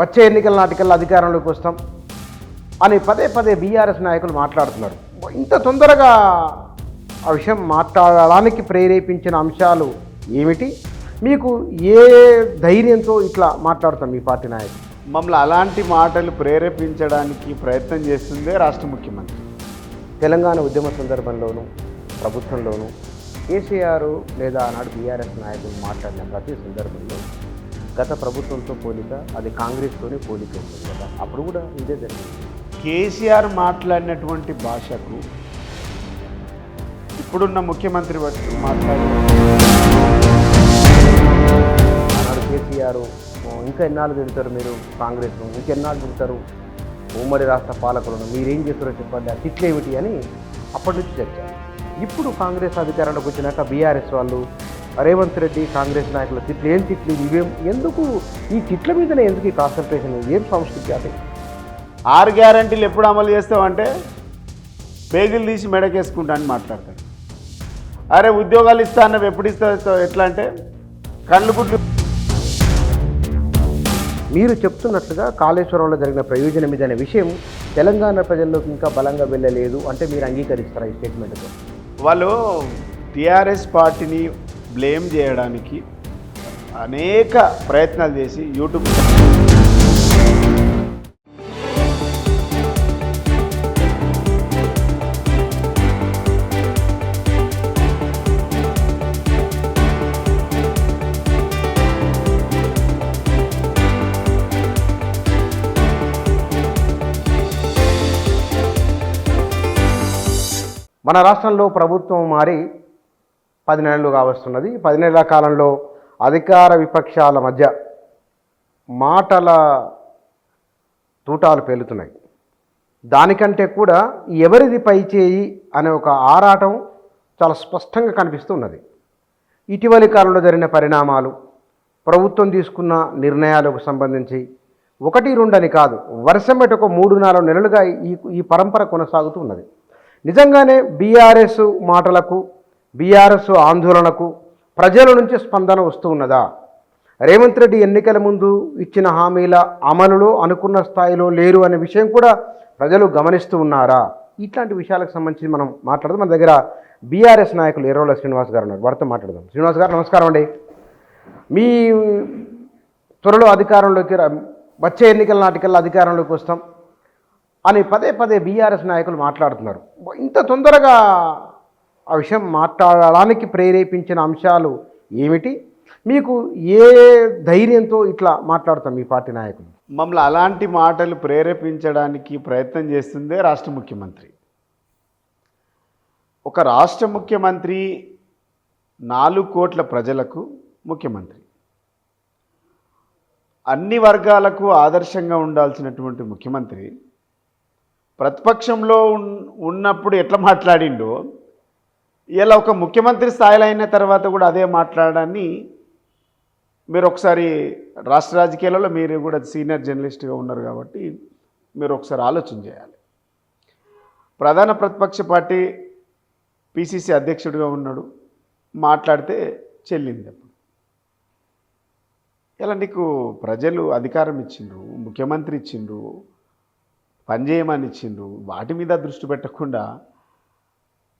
వచ్చే ఎన్నికల నాటికల్లా అధికారంలోకి వస్తాం అని పదే పదే బీఆర్ఎస్ నాయకులు మాట్లాడుతున్నారు. ఇంత తొందరగా ఆ విషయం మాట్లాడడానికి ప్రేరేపించిన అంశాలు ఏమిటి? మీకు ఏ ధైర్యంతో ఇట్లా మాట్లాడుతాం మీ పార్టీ నాయకులు? మమ్మల్ని అలాంటి మాటలు ప్రేరేపించడానికి ప్రయత్నం చేస్తుందే రాష్ట్ర ముఖ్యమంత్రి. తెలంగాణ ఉద్యమ సందర్భంలోనూ ప్రభుత్వంలోనూ కేసీఆర్ లేదా ఆనాడు బీఆర్ఎస్ నాయకులు మాట్లాడిన ప్రతి సందర్భంలో గత ప్రభుత్వంతో పోలిక, అది కాంగ్రెస్తోనే పోలిక ఉంటుంది కదా, అప్పుడు కూడా ఇదే జరిగింది. కేసీఆర్ మాట్లాడినటువంటి భాషకు ఇప్పుడున్న ముఖ్యమంత్రి మాట్లాడి ఆనాడు కేసీఆర్ ఇంకా ఎన్నాళ్ళు తిడతారు మీరు కాంగ్రెస్ను, ఇంకెన్నాళ్ళు తిడతారు ఉమ్మడి రాష్ట్ర పాలకులను, మీరేం చేస్తారో చెప్పండి, ఆ తిట్లు ఏమిటి అని అప్పటి నుంచి చర్చ. ఇప్పుడు కాంగ్రెస్ అధికారంలోకి వచ్చినాక బీఆర్ఎస్ వాళ్ళు రేవంత్ రెడ్డి కాంగ్రెస్ నాయకుల తిట్లు, ఏం తిట్లు ఇవేం, ఎందుకు ఈ తిట్ల మీదనే ఎందుకు ఈ కాన్సన్ట్రేషన్, ఏం సంస్కృతి? అది 6 గ్యారంటీలు ఎప్పుడు అమలు చేస్తామంటే పేగులు తీసి మెడకేసుకుంటా అని మాట్లాడతాడు. అరే ఉద్యోగాలు ఇస్తా అన్నవి ఎప్పుడు ఇస్తావు, ఎట్లా అంటే కళ్ళు గుడ్లు. మీరు చెప్తున్నట్లుగా కాళేశ్వరంలో జరిగిన ప్రయోజనం ఇదనే విషయం తెలంగాణ ప్రజల్లోకి ఇంకా బలంగా వెళ్ళలేదు అంటే మీరు అంగీకరిస్తారా ఈ స్టేట్మెంట్తో? వాళ్ళు టీఆర్ఎస్ పార్టీని బ్లేమ్ చేయడానికి అనేక ప్రయత్నాలు చేసి యూట్యూబ్ మన రాష్ట్రంలో ప్రభుత్వం మారి 10 నెలలు కావస్తున్నది. 10 నెలల కాలంలో అధికార విపక్షాల మధ్య మాటల తూటాలు పేలుతున్నాయి. దానికంటే కూడా ఎవరిది పై చేయి అనే ఒక ఆరాటం చాలా స్పష్టంగా కనిపిస్తున్నది. ఇటీవలి కాలంలో జరిగిన పరిణామాలు, ప్రభుత్వం తీసుకున్న నిర్ణయాలకు సంబంధించి 1-2 అని కాదు, వర్షం పెట్టి ఒక 3-4 నెలలుగా ఈ పరంపర కొనసాగుతూ ఉన్నది. నిజంగానే బీఆర్ఎస్ మాటలకు, బీఆర్ఎస్ ఆందోళనకు ప్రజల నుంచి స్పందన వస్తూ ఉన్నదా? రేవంత్ రెడ్డి ఎన్నికల ముందు ఇచ్చిన హామీల అమలులో అనుకున్న స్థాయిలో లేరు అనే విషయం కూడా ప్రజలు గమనిస్తూ ఉన్నారా? ఇట్లాంటి విషయాలకు సంబంధించి మనం మాట్లాడదాం. మన దగ్గర బీఆర్ఎస్ నాయకులు ఎర్రోల శ్రీనివాస్ గారు ఉన్నారు, వారితో మాట్లాడదాం. శ్రీనివాస్ గారు నమస్కారం అండి. మీ త్వరలో అధికారంలోకి వచ్చే ఎన్నికల నాటికల్లా అధికారంలోకి వస్తాం అని పదే పదే బీఆర్ఎస్ నాయకులు మాట్లాడుతున్నారు. ఇంత తొందరగా ఆ విషయం మాట్లాడడానికి ప్రేరేపించిన అంశాలు ఏమిటి? మీకు ఏ ధైర్యంతో ఇట్లా మాట్లాడుతాం మీ పార్టీ నాయకులు? మమ్మల్ని అలాంటి మాటలు ప్రేరేపించడానికి ప్రయత్నం చేస్తుందే రాష్ట్ర ముఖ్యమంత్రి. ఒక రాష్ట్ర ముఖ్యమంత్రి 4 కోట్ల ప్రజలకు ముఖ్యమంత్రి, అన్ని వర్గాలకు ఆదర్శంగా ఉండాల్సినటువంటి ముఖ్యమంత్రి ప్రతిపక్షంలో ఉన్నప్పుడు ఎట్లా మాట్లాడిండో ఇలా ఒక ముఖ్యమంత్రి స్థాయిలో అయిన తర్వాత కూడా అదే మాట్లాడడాన్ని మీరు ఒకసారి రాష్ట్ర రాజకీయాలలో మీరు కూడా సీనియర్ జర్నలిస్ట్గా ఉన్నారు కాబట్టి మీరు ఒకసారి ఆలోచన చేయాలి. ప్రధాన ప్రతిపక్ష పార్టీ పిసిసి అధ్యక్షుడిగా ఉన్నాడు, మాట్లాడితే చెల్లింది. అప్పుడు ఇలా నీకు ప్రజలు అధికారం ఇచ్చిండ్రు, ముఖ్యమంత్రి ఇచ్చిండ్రు, పనిచేయమని ఇచ్చిండ్రు, వాటి మీద దృష్టి పెట్టకుండా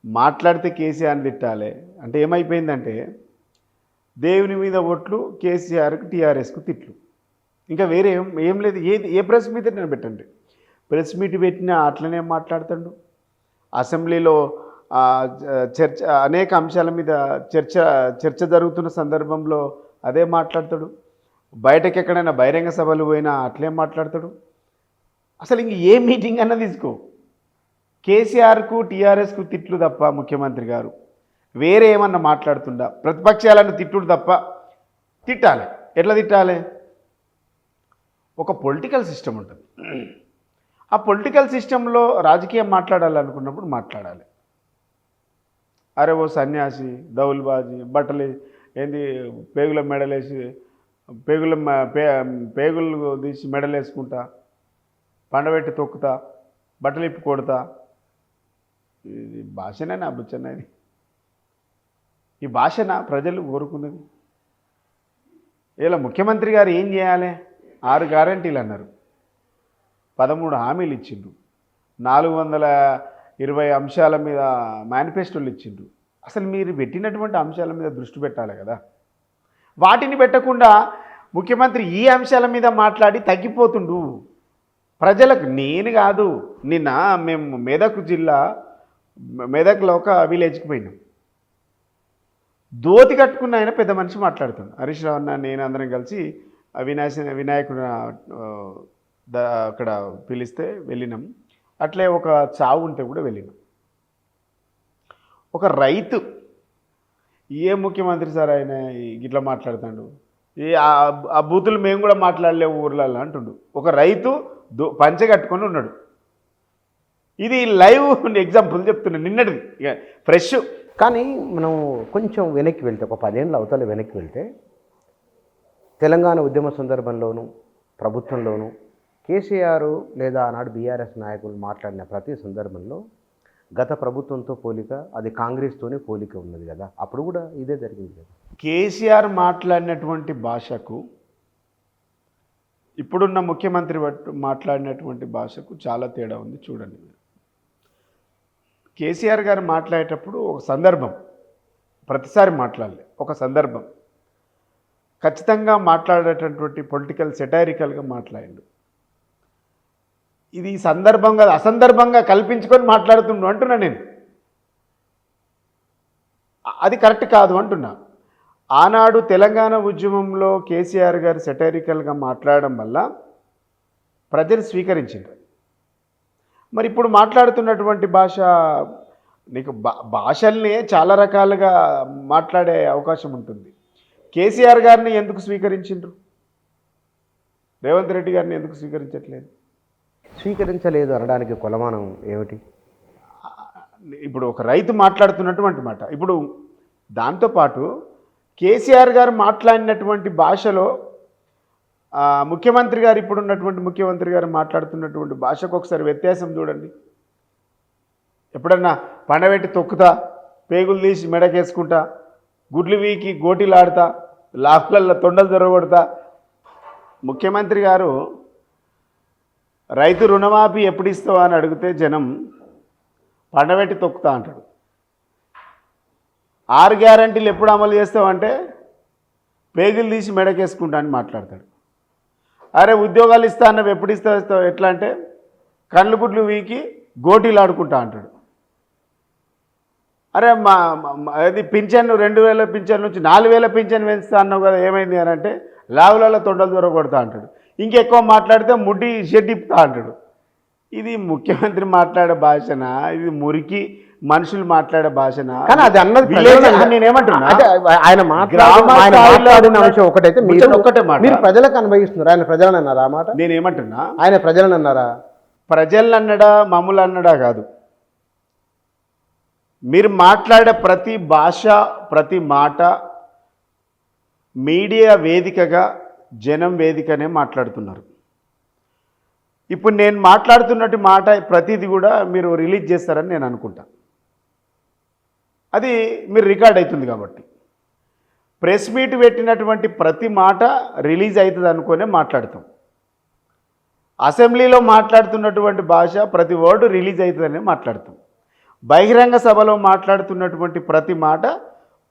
మాట్లాడితే కేసీఆర్ని తిట్టాలి అంటే ఏమైపోయిందంటే దేవుని మీద ఓట్లు, కేసీఆర్కి టీఆర్ఎస్కు తిట్లు, ఇంకా వేరే ఏం లేదు. ఏ ప్రెస్ మీట్ నేను పెట్టండి, ప్రెస్ మీట్ పెట్టినా అట్లనే మాట్లాడుతాడు. అసెంబ్లీలో చర్చ, అనేక అంశాల మీద చర్చ జరుగుతున్న సందర్భంలో అదే మాట్లాడతాడు. బయటకి ఎక్కడైనా బహిరంగ సభలు పోయినా అట్లే మాట్లాడతాడు. అసలు ఇంక ఏ మీటింగ్ అన్నా తీసుకో, కేసీఆర్కు టీఆర్ఎస్కు తిట్లు తప్ప ముఖ్యమంత్రి గారు వేరే ఏమన్నా మాట్లాడుతుండా? ప్రతిపక్షాలను తిట్టుడు తప్ప. తిట్టాలి, ఎట్లా తిట్టాలి? ఒక పొలిటికల్ సిస్టమ్ ఉంటుంది. ఆ పొలిటికల్ సిస్టంలో రాజకీయం మాట్లాడాలనుకున్నప్పుడు మాట్లాడాలి. అరే ఓ సన్యాసి, దౌల్బాజీ, బట్టలు ఏంది పేగుల మెడలేసి పేగులు తీసి మెడలేసుకుంటా, పండబెట్టి తొక్కుతా, బట్టలు ఇప్పి కొడతా, ఇది భాషనే నా బుచ్చన్నది? ఈ భాషన ప్రజలు కోరుకున్నది? ఇలా ముఖ్యమంత్రి గారు ఏం చేయాలి? 6 గ్యారంటీలు అన్నారు, 13 హామీలు ఇచ్చిండ్రు, 420 అంశాల మీద మేనిఫెస్టోలు ఇచ్చిండ్రు. అసలు మీరు పెట్టినటువంటి అంశాల మీద దృష్టి పెట్టాలి కదా. వాటిని పెట్టకుండా ముఖ్యమంత్రి ఈ అంశాల మీద మాట్లాడి తగ్గిపోతుండు ప్రజలకు. నేను కాదు, నిన్న మేము మెదక్లో ఒక విలేజ్కి పోయినాం. ధోతి కట్టుకున్న ఆయన పెద్ద మనిషి మాట్లాడుతున్నాడు. హరీష్ రావు అన్న నేను అందరం కలిసి వినాయకుడు అక్కడ పిలిస్తే వెళ్ళినాం. అట్లే ఒక చావు ఉంటే కూడా వెళ్ళినాం. ఒక రైతు, ఏ ముఖ్యమంత్రి సార్ ఆయన ఇట్లా మాట్లాడుతాడు, ఆ బూతులు మేము కూడా మాట్లాడలేము ఊర్లలో అంటుండు. ఒక రైతు పంచె కట్టుకొని ఉన్నాడు. ఇది లైవ్ ఎగ్జాంపుల్ చెప్తున్నాను, నిన్నటిది, ఇక ఫ్రెష్. కానీ మనం కొంచెం వెనక్కి వెళ్తే, ఒక 10 ఏళ్ళ అవతల వెనక్కి వెళ్తే, తెలంగాణ ఉద్యమ సందర్భంలోనూ ప్రభుత్వంలోనూ కేసీఆర్ లేదా ఆనాడు బీఆర్ఎస్ నాయకులు మాట్లాడిన ప్రతి సందర్భంలో గత ప్రభుత్వంతో పోలిక, అది కాంగ్రెస్తోనే పోలిక ఉన్నది కదా. అప్పుడు కూడా ఇదే జరిగింది కదా. కేసీఆర్ మాట్లాడినటువంటి భాషకు ఇప్పుడున్న ముఖ్యమంత్రి మాట్లాడినటువంటి భాషకు చాలా తేడా ఉంది. చూడండి, కేసీఆర్ గారు మాట్లాడేటప్పుడు ఒక సందర్భం, ప్రతిసారి మాట్లాడలే, ఒక సందర్భం ఖచ్చితంగా మాట్లాడేటటువంటి పొలిటికల్ సెటైరికల్గా మాట్లాడిండు. ఇది సందర్భంగా అసందర్భంగా కల్పించుకొని మాట్లాడుతుండు అంటున్నా నేను. అది కరెక్ట్ కాదు అంటున్నా. ఆనాడు తెలంగాణ ఉద్యమంలో కేసీఆర్ గారు సెటైరికల్గా మాట్లాడడం వల్ల ప్రజలు స్వీకరించారు. మరి ఇప్పుడు మాట్లాడుతున్నటువంటి భాష, నీకు భాషల్ని చాలా రకాలుగా మాట్లాడే అవకాశం ఉంటుంది. కేసీఆర్ గారిని ఎందుకు స్వీకరించిండ్రు, రేవంత్ రెడ్డి గారిని ఎందుకు స్వీకరించట్లేదు? స్వీకరించలేదు అనడానికి కొలమానం ఏమిటి? ఇప్పుడు ఒక రైతు మాట్లాడుతున్నటువంటి మాట. ఇప్పుడు దాంతోపాటు కేసీఆర్ గారు మాట్లాడినటువంటి భాషలో ముఖ్యమంత్రి గారు, ఇప్పుడున్నటువంటి ముఖ్యమంత్రి గారు మాట్లాడుతున్నటువంటి భాషకు ఒకసారి వ్యత్యాసం చూడండి. ఎప్పుడన్నా పండబెట్టి తొక్కుతా, పేగులు తీసి మెడకేసుకుంటా, గుడ్లు వీకి గోటీలాడుతా, లాఫ్లల్లో తొండలు దొరగొడతా. ముఖ్యమంత్రి గారు రైతు రుణమాఫీ ఎప్పుడు ఇస్తావా అని అడిగితే జనం పండబెట్టి తొక్కుతా అంటాడు. 6 గ్యారంటీలు ఎప్పుడు అమలు చేస్తావంటే పేగులు తీసి మెడకేసుకుంటా అని మాట్లాడతాడు. అరే ఉద్యోగాలు ఇస్తా అన్నవి ఎప్పుడు ఇస్తావు, ఎట్లా అంటే కళ్ళు గుడ్లు వీకి గోటీలు ఆడుకుంటా అంటాడు. అరే అది పింఛన్ 2000 పింఛన్ నుంచి 4000 పింఛన్ పెంచుతా అన్నావు కదా, ఏమైంది అని అంటే లావులలో తొండలు దూర కొడతా అంటాడు. ఇంకెక్కువ మాట్లాడితే ముడ్డి షెడ్డిప్తా అంటాడు. ఇది ముఖ్యమంత్రి మాట్లాడే భాషనా? ఇది మురికి మనుషులు మాట్లాడే భాషనా? కానీ అది అన్నది నేనేమంటున్నా, ఆయన మాట్లాడిన అంశం ఒకటైతే ఒక్కటే మాట, మీరు ప్రజలకు అనుభవిస్తున్నారు. ఆయన ప్రజలను అన్నారా? ఆ మాట నేనేమంటున్నా, ఆయన ప్రజలను అన్నారా? ప్రజలను అన్నడా మమ్ములు అన్నడా కాదు. మీరు మాట్లాడే ప్రతి భాష, ప్రతి మాట మీడియా వేదికగా, జనం వేదికనే మాట్లాడుతున్నారు. ఇప్పుడు నేను మాట్లాడుతున్నట్టు మాట ప్రతిదీ కూడా మీరు రిలీజ్ చేస్తారని నేను అనుకుంటా. అది మీరు రికార్డ్ అవుతుంది కాబట్టి ప్రెస్ మీట్ పెట్టినటువంటి ప్రతి మాట రిలీజ్ అవుతుంది అనుకునే మాట్లాడతాం. అసెంబ్లీలో మాట్లాడుతున్నటువంటి భాష ప్రతి వర్డ్ రిలీజ్ అవుతుందనే మాట్లాడతాం. బహిరంగ సభలో మాట్లాడుతున్నటువంటి ప్రతి మాట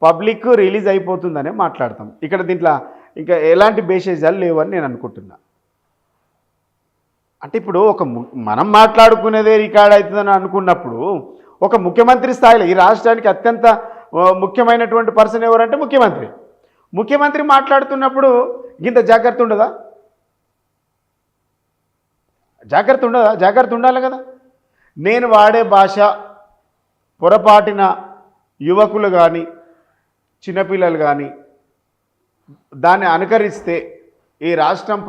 పబ్లిక్ రిలీజ్ అయిపోతుందనే మాట్లాడతాం. ఇక్కడ దీంట్లో ఇంకా ఎలాంటి బేసేజాలు లేవని నేను అనుకుంటున్నా. అంటే ఇప్పుడు మనం మాట్లాడుకునేదే రికార్డ్ అవుతుందని అనుకున్నప్పుడు ఒక ముఖ్యమంత్రి స్థాయిలో ఈ రాష్ట్రానికి అత్యంత ముఖ్యమైనటువంటి పర్సన్ ఎవరంటే ముఖ్యమంత్రి. ముఖ్యమంత్రి మాట్లాడుతున్నప్పుడు ఇంత జాగ్రత్త ఉండదా? జాగ్రత్త ఉండాలి కదా. నేను వాడే భాష పొరపాటిన యువకులు కానీ చిన్నపిల్లలు కానీ దాన్ని అనుకరిస్తే ఈ రాష్ట్రం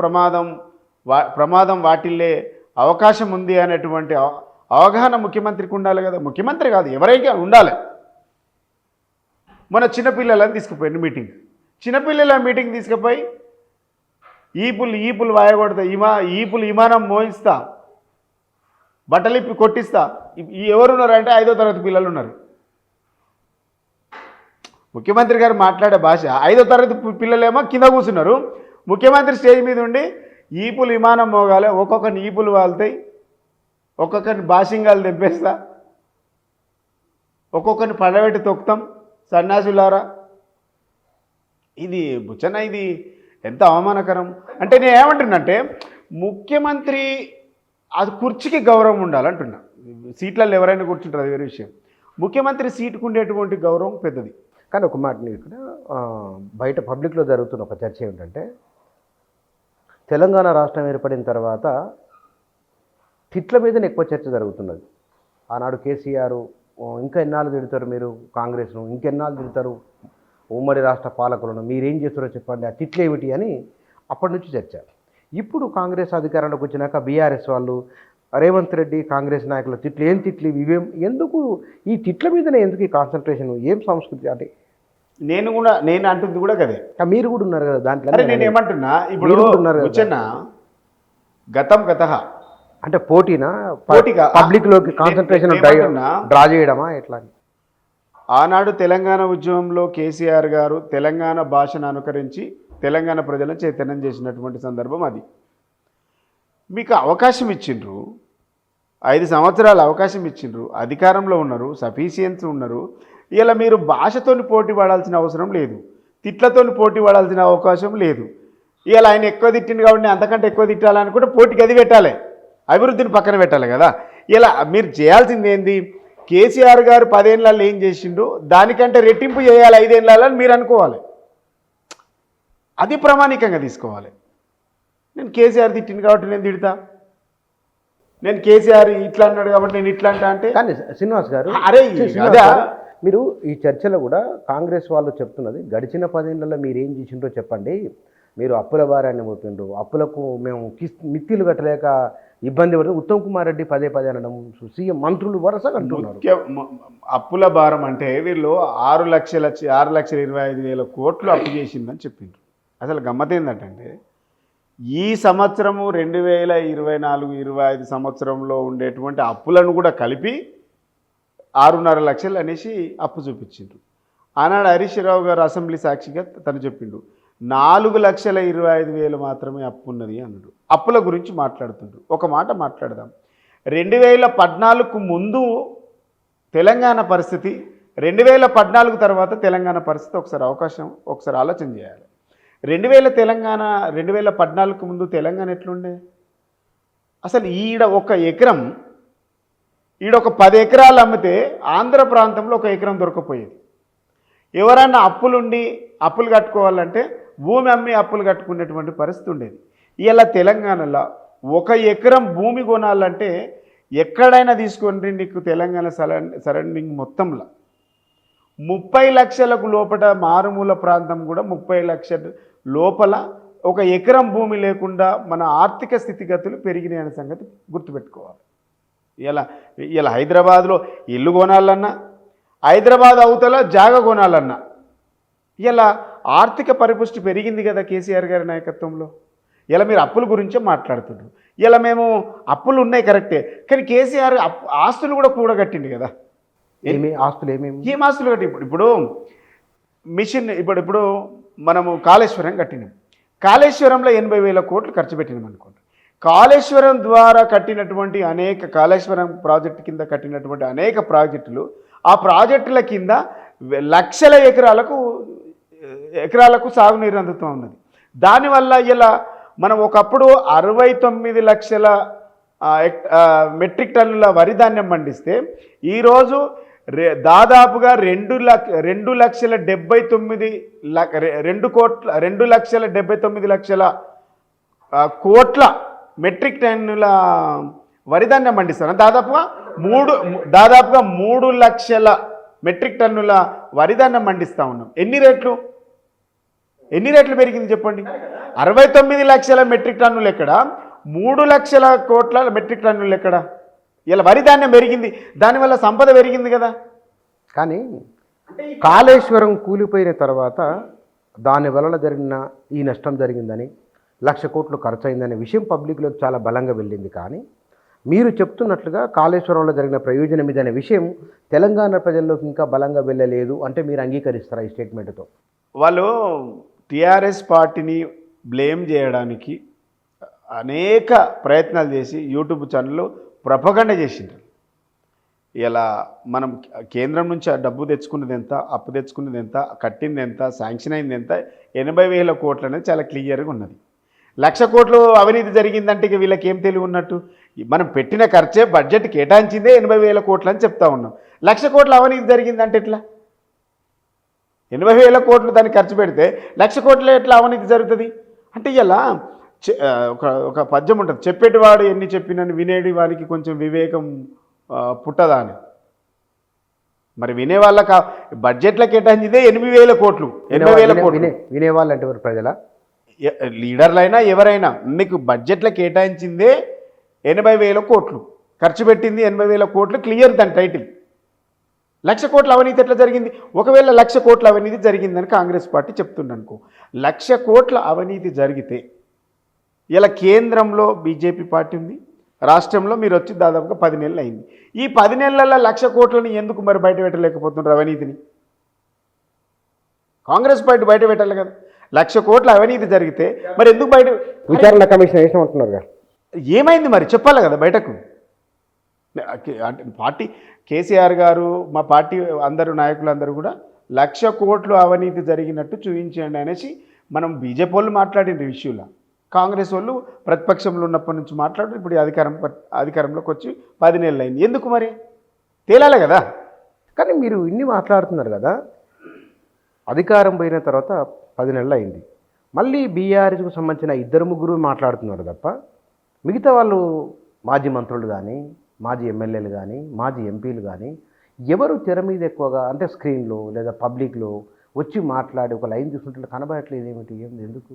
ప్రమాదం వాటిల్లే అవకాశం ఉంది అనేటువంటి అవగాహన ముఖ్యమంత్రికి ఉండాలి కదా. ముఖ్యమంత్రి కాదు, ఎవరైనా ఉండాలి. మన చిన్నపిల్లలని తీసుకుపోయింది మీటింగ్. చిన్నపిల్లల మీటింగ్ తీసుకుపోయి ఈపులు వాయగొడతా, ఈపులు విమానం మోయిస్తా, బట్టలిప్పి కొట్టిస్తా. ఎవరున్నారు అంటే 5వ తరగతి పిల్లలు ఉన్నారు. ముఖ్యమంత్రి గారు మాట్లాడే భాష 5వ తరగతి పిల్లలేమో కింద కూర్చున్నారు. ముఖ్యమంత్రి స్టేజ్ మీద ఉండి ఈపులు విమానం మోగాలి, ఒక్కొక్కరిని ఈపులు వాళ్తాయి, ఒక్కొక్కరిని బాషింగాలు తెంపేస్తా, ఒక్కొక్కరిని పడబెట్టి తొక్కుతాం సన్యాసులారా. ఇది బుచ్చన్న, ఇది ఎంత అవమానకరం. అంటే నేను ఏమంటున్నంటే ముఖ్యమంత్రి అది కుర్చీకి గౌరవం ఉండాలంటున్నా. సీట్లలో ఎవరైనా కూర్చుంటారు, అది వేరే విషయం. ముఖ్యమంత్రి సీటుకు ఉండేటువంటి గౌరవం పెద్దది. కానీ ఒక మాట నేను ఇక్కడ బయట పబ్లిక్లో జరుగుతున్న ఒక చర్చ ఏమిటంటే, తెలంగాణ రాష్ట్రం ఏర్పడిన తర్వాత తిట్ల మీదనే ఎక్కువ చర్చ జరుగుతున్నది. ఆనాడు కేసీఆర్ ఇంకా ఎన్నాళ్ళు తిడతారు మీరు కాంగ్రెస్ను, ఇంకెన్నాళ్ళు తిడతారు ఉమ్మడి రాష్ట్ర పాలకులను, మీరేం చేస్తారో చెప్పండి, ఆ తిట్లు ఏమిటి అని అప్పటి నుంచి చర్చ. ఇప్పుడు కాంగ్రెస్ అధికారంలోకి వచ్చినాక బీఆర్ఎస్ వాళ్ళు రేవంత్ రెడ్డి కాంగ్రెస్ నాయకుల తిట్లు, ఏం తిట్లు ఇవేం, ఎందుకు ఈ తిట్ల మీదనే ఎందుకు ఈ కాన్సన్ట్రేషన్, ఏం సంస్కృతి అంటే? నేను అంటుంది కూడా కదే. మీరు కూడా ఉన్నారు కదా దాంట్లో. నేను ఏమంటున్నా, ఇప్పుడు కూర్చున్నా గతం గత అంటే పోటీనా, పోటీగా పబ్లిక్లోకి కాన్సన్ట్రేషన్ డ్రా చేయడమా ఎట్లా? ఆనాడు తెలంగాణ ఉద్యమంలో కేసీఆర్ గారు తెలంగాణ భాషను అనుకరించి తెలంగాణ ప్రజలను చైతన్యం చేసినటువంటి సందర్భం అది. మీకు అవకాశం ఇచ్చిండ్రు, 5 సంవత్సరాలు అవకాశం ఇచ్చిండ్రు, అధికారంలో ఉన్నారు, సఫిషియన్స్ ఉన్నారు. ఇలా మీరు భాషతోని పోటీ పడాల్సిన అవసరం లేదు, తిట్లతోని పోటీ పడాల్సిన అవకాశం లేదు. ఇలా ఆయన ఎక్కువ తిట్టిండు కాబట్టి అంతకంటే ఎక్కువ తిట్టాలనుకుంటే పోటీకి అది పెట్టాలి, అభివృద్ధిని పక్కన పెట్టాలి కదా. ఇలా మీరు చేయాల్సింది ఏంది, కేసీఆర్ గారు 10 ఏళ్ళల్లో ఏం చేసిండు దానికంటే రెట్టింపు చేయాలి 5 ఏళ్ళని మీరు అనుకోవాలి. అది ప్రామాణికంగా తీసుకోవాలి. నేను కేసీఆర్ తిట్టింది కాబట్టి నేను తిడతా, నేను కేసీఆర్ ఇట్లా అన్నాడు కాబట్టి నేను ఇట్లా అంటా అంటే. కానీ శ్రీనివాస్ గారు, అరే అదే మీరు ఈ చర్చలో కూడా కాంగ్రెస్ వాళ్ళు చెప్తున్నది, గడిచిన 10 ఏళ్లలో మీరు ఏం చేసిండ్రో చెప్పండి, మీరు అప్పుల భారాన్ని మోపిండ్రు, అప్పులకు మేము మిత్తిలు కట్టలేక ఇబ్బంది పడుతుంది, ఉత్తమ్ కుమార్ రెడ్డి పదే అనడం, సీఎం మంత్రులు వరుసగా అంటున్నారు. అప్పుల భారం అంటే వీళ్ళు 6,25,000 కోట్లు అప్పు చేసిందని చెప్పిండ్రు. అసలు గమ్మత్ ఏంటంటే ఈ సంవత్సరము 2024-25 సంవత్సరంలో ఉండేటువంటి అప్పులను కూడా కలిపి 6.5 లక్షలు అనేసి అప్పు చూపించిండ్రు. ఆనాడు హరీష్ రావు గారు అసెంబ్లీ సాక్షిగా తను చెప్పిండు 4,25,000 మాత్రమే అప్పు ఉన్నది అన్నాడు. అప్పుల గురించి మాట్లాడుతుండ్రు. ఒక మాట మాట్లాడదాం, 2014కు ముందు తెలంగాణ పరిస్థితి, 2014 తర్వాత తెలంగాణ పరిస్థితి ఒకసారి ఆలోచన చేయాలి. 2014కు ముందు తెలంగాణ ఎట్లుండే? అసలు ఈడ ఒక 10 ఎకరాలు అమ్మితే ఆంధ్ర ప్రాంతంలో 1 ఎకరం దొరకపోయేది. ఎవరన్నా అప్పులు కట్టుకోవాలంటే భూమి అమ్మి అప్పులు కట్టుకునేటువంటి పరిస్థితి ఉండేది. ఇలా తెలంగాణలో 1 ఎకరం భూమి కొనాలంటే ఎక్కడైనా తీసుకోండి, నీకు తెలంగాణ సరౌండింగ్ మొత్తంలో 30 లక్షలకు లోపల, మారుమూల ప్రాంతం కూడా 30 లక్షల లోపల 1 ఎకరం భూమి లేకుండా మన ఆర్థిక స్థితిగతులు పెరిగినాయనే సంగతి గుర్తుపెట్టుకోవాలి. ఇలా హైదరాబాద్లో ఇల్లు కొనాలన్నా, హైదరాబాద్ అవతల జాగ కొనాలన్నా ఇలా ఆర్థిక పరిపుష్టి పెరిగింది కదా కేసీఆర్ గారి నాయకత్వంలో. ఇలా మీరు అప్పుల గురించే మాట్లాడుతున్నారు. ఇలా మేము అప్పులు ఉన్నాయి కరెక్టే, కానీ కేసీఆర్ ఆస్తులు కూడా కూడగట్టింది కదా. ఏం ఆస్తులు కట్టి ఇప్పుడు మిషన్ ఇప్పుడు మనము కాళేశ్వరం కట్టినాం, కాళేశ్వరంలో 80,000 కోట్లు ఖర్చు పెట్టినాం అనుకోండి. కాళేశ్వరం ద్వారా కట్టినటువంటి కాళేశ్వరం ప్రాజెక్టు కింద కట్టినటువంటి అనేక ప్రాజెక్టులు, ఆ ప్రాజెక్టుల కింద లక్షల ఎకరాలకు సాగునీరు అందుతూ ఉన్నది. దానివల్ల ఇలా మనం ఒకప్పుడు 69 లక్షల మెట్రిక్ టన్నుల వరి ధాన్యం పండిస్తే ఈరోజు దాదాపుగా 2,79,00,000 కోట్ల మెట్రిక్ టన్నుల వరి ధాన్యం పండిస్తారు. దాదాపుగా 3 లక్షల మెట్రిక్ టన్నుల వరి ధాన్యం పండిస్తూ ఉన్నాం. ఎన్ని రేట్లు పెరిగింది చెప్పండి? 69 లక్షల మెట్రిక్ టన్నులు ఎక్కడ, 3 లక్షల కోట్ల మెట్రిక్ టన్నులు ఎక్కడ? ఇలా వరి ధాన్యం పెరిగింది, దానివల్ల సంపద పెరిగింది కదా. కానీ కాళేశ్వరం కూలిపోయిన తర్వాత దాని వలన జరిగిన ఈ నష్టం జరిగిందని, 1,00,000 కోట్లు ఖర్చు అయిందనే విషయం పబ్లిక్లోకి చాలా బలంగా వెళ్ళింది. కానీ మీరు చెప్తున్నట్లుగా కాళేశ్వరంలో జరిగిన ప్రయోజనం ఇదనే విషయం తెలంగాణ ప్రజల్లోకి ఇంకా బలంగా వెళ్ళలేదు అంటే మీరు అంగీకరిస్తారా ఈ స్టేట్మెంట్తో? వాళ్ళు టీఆర్ఎస్ పార్టీని బ్లేమ్ చేయడానికి అనేక ప్రయత్నాలు చేసి యూట్యూబ్ ఛానల్లో ప్రొపగండ చేసిండ్రు. ఇలా మనం కేంద్రం నుంచి ఆ డబ్బు తెచ్చుకున్నది ఎంత, అప్పు తెచ్చుకున్నది ఎంత, కట్టింది ఎంత, శాంక్షన్ అయింది ఎంత, 80,000 కోట్లు అనేది చాలా క్లియర్గా ఉన్నది. 1,00,000 కోట్లు అవినీతి జరిగిందంటే ఇక వీళ్ళకి ఏం తెలివి ఉన్నట్టు? మనం పెట్టిన ఖర్చే బడ్జెట్ కేటాయించిందే 80,000 కోట్లు అని చెప్తా ఉన్నాం. 1,00,000 కోట్ల అవినీతి జరిగిందంటే ఎట్లా? 80,000 కోట్లు దాన్ని ఖర్చు పెడితే 1,00,000 కోట్లు ఎట్లా అవినీతి జరుగుతుంది? అంటే ఇలా ఒక పద్యం ఉంటుంది, చెప్పేటివాడు ఎన్ని చెప్పినని వినేటి వారికి కొంచెం వివేకం పుట్టదా అని. మరి వినేవాళ్ళకి బడ్జెట్లో కేటాయించిందే 8,000 కోట్లు, 80,000 కోట్లు. వినేవాళ్ళు అంటే ఎవరు? ప్రజల లీడర్లైనా ఎవరైనా మీకు బడ్జెట్లో కేటాయించిందే 80,000 కోట్లు, ఖర్చు పెట్టింది 80,000 కోట్లు, క్లియర్ దాని టైటిల్. 1,00,000 కోట్ల అవినీతి ఎట్లా జరిగింది? ఒకవేళ 1,00,000 కోట్ల అవినీతి జరిగిందని కాంగ్రెస్ పార్టీ చెప్తుందనుకో, 1,00,000 కోట్ల అవినీతి జరిగితే ఇలా కేంద్రంలో బీజేపీ పార్టీ ఉంది, రాష్ట్రంలో మీరు వచ్చి దాదాపుగా 10 నెలలు అయింది. ఈ 10 నెలల్లో 1,00,000 కోట్లని ఎందుకు మరి బయట పెట్టలేకపోతున్నారు అవినీతిని? కాంగ్రెస్ పార్టీ బయట పెట్టాలి కదా. 1,00,000 కోట్ల అవినీతి జరిగితే మరి ఎందుకు బయట? విచారణ కమిషన్ వేసిన ఉంటున్నారు. ఏమైంది మరి చెప్పాలి కదా బయటకు. అంటే పార్టీ కేసీఆర్ గారు, మా పార్టీ అందరూ నాయకులందరూ కూడా 1,00,000 కోట్లు అవినీతి జరిగినట్టు చూపించండి అనేసి మనం బీజేపీ వాళ్ళు మాట్లాడిన విషయంలో, కాంగ్రెస్ వాళ్ళు ప్రతిపక్షంలో ఉన్నప్పటి నుంచి మాట్లాడు ఇప్పుడు అధికారంలోకి వచ్చి 10 నెలలు అయింది. ఎందుకు మరి తేలాలి కదా. కానీ మీరు ఇన్ని మాట్లాడుతున్నారు కదా, అధికారం పోయిన తర్వాత 10 నెలలు అయింది, మళ్ళీ బీఆర్ఎస్కు సంబంధించిన 2-3 మాట్లాడుతున్నారు తప్ప మిగతా వాళ్ళు మాజీ మంత్రులు కానీ, మాజీ ఎమ్మెల్యేలు కానీ, మాజీ ఎంపీలు కానీ ఎవరు తెర మీద ఎక్కువగా అంటే స్క్రీన్లో లేదా పబ్లిక్లో వచ్చి మాట్లాడి ఒక లైన్ తీసుకుంటే కనబడట్లేదు. ఏమిటి? ఎందుకు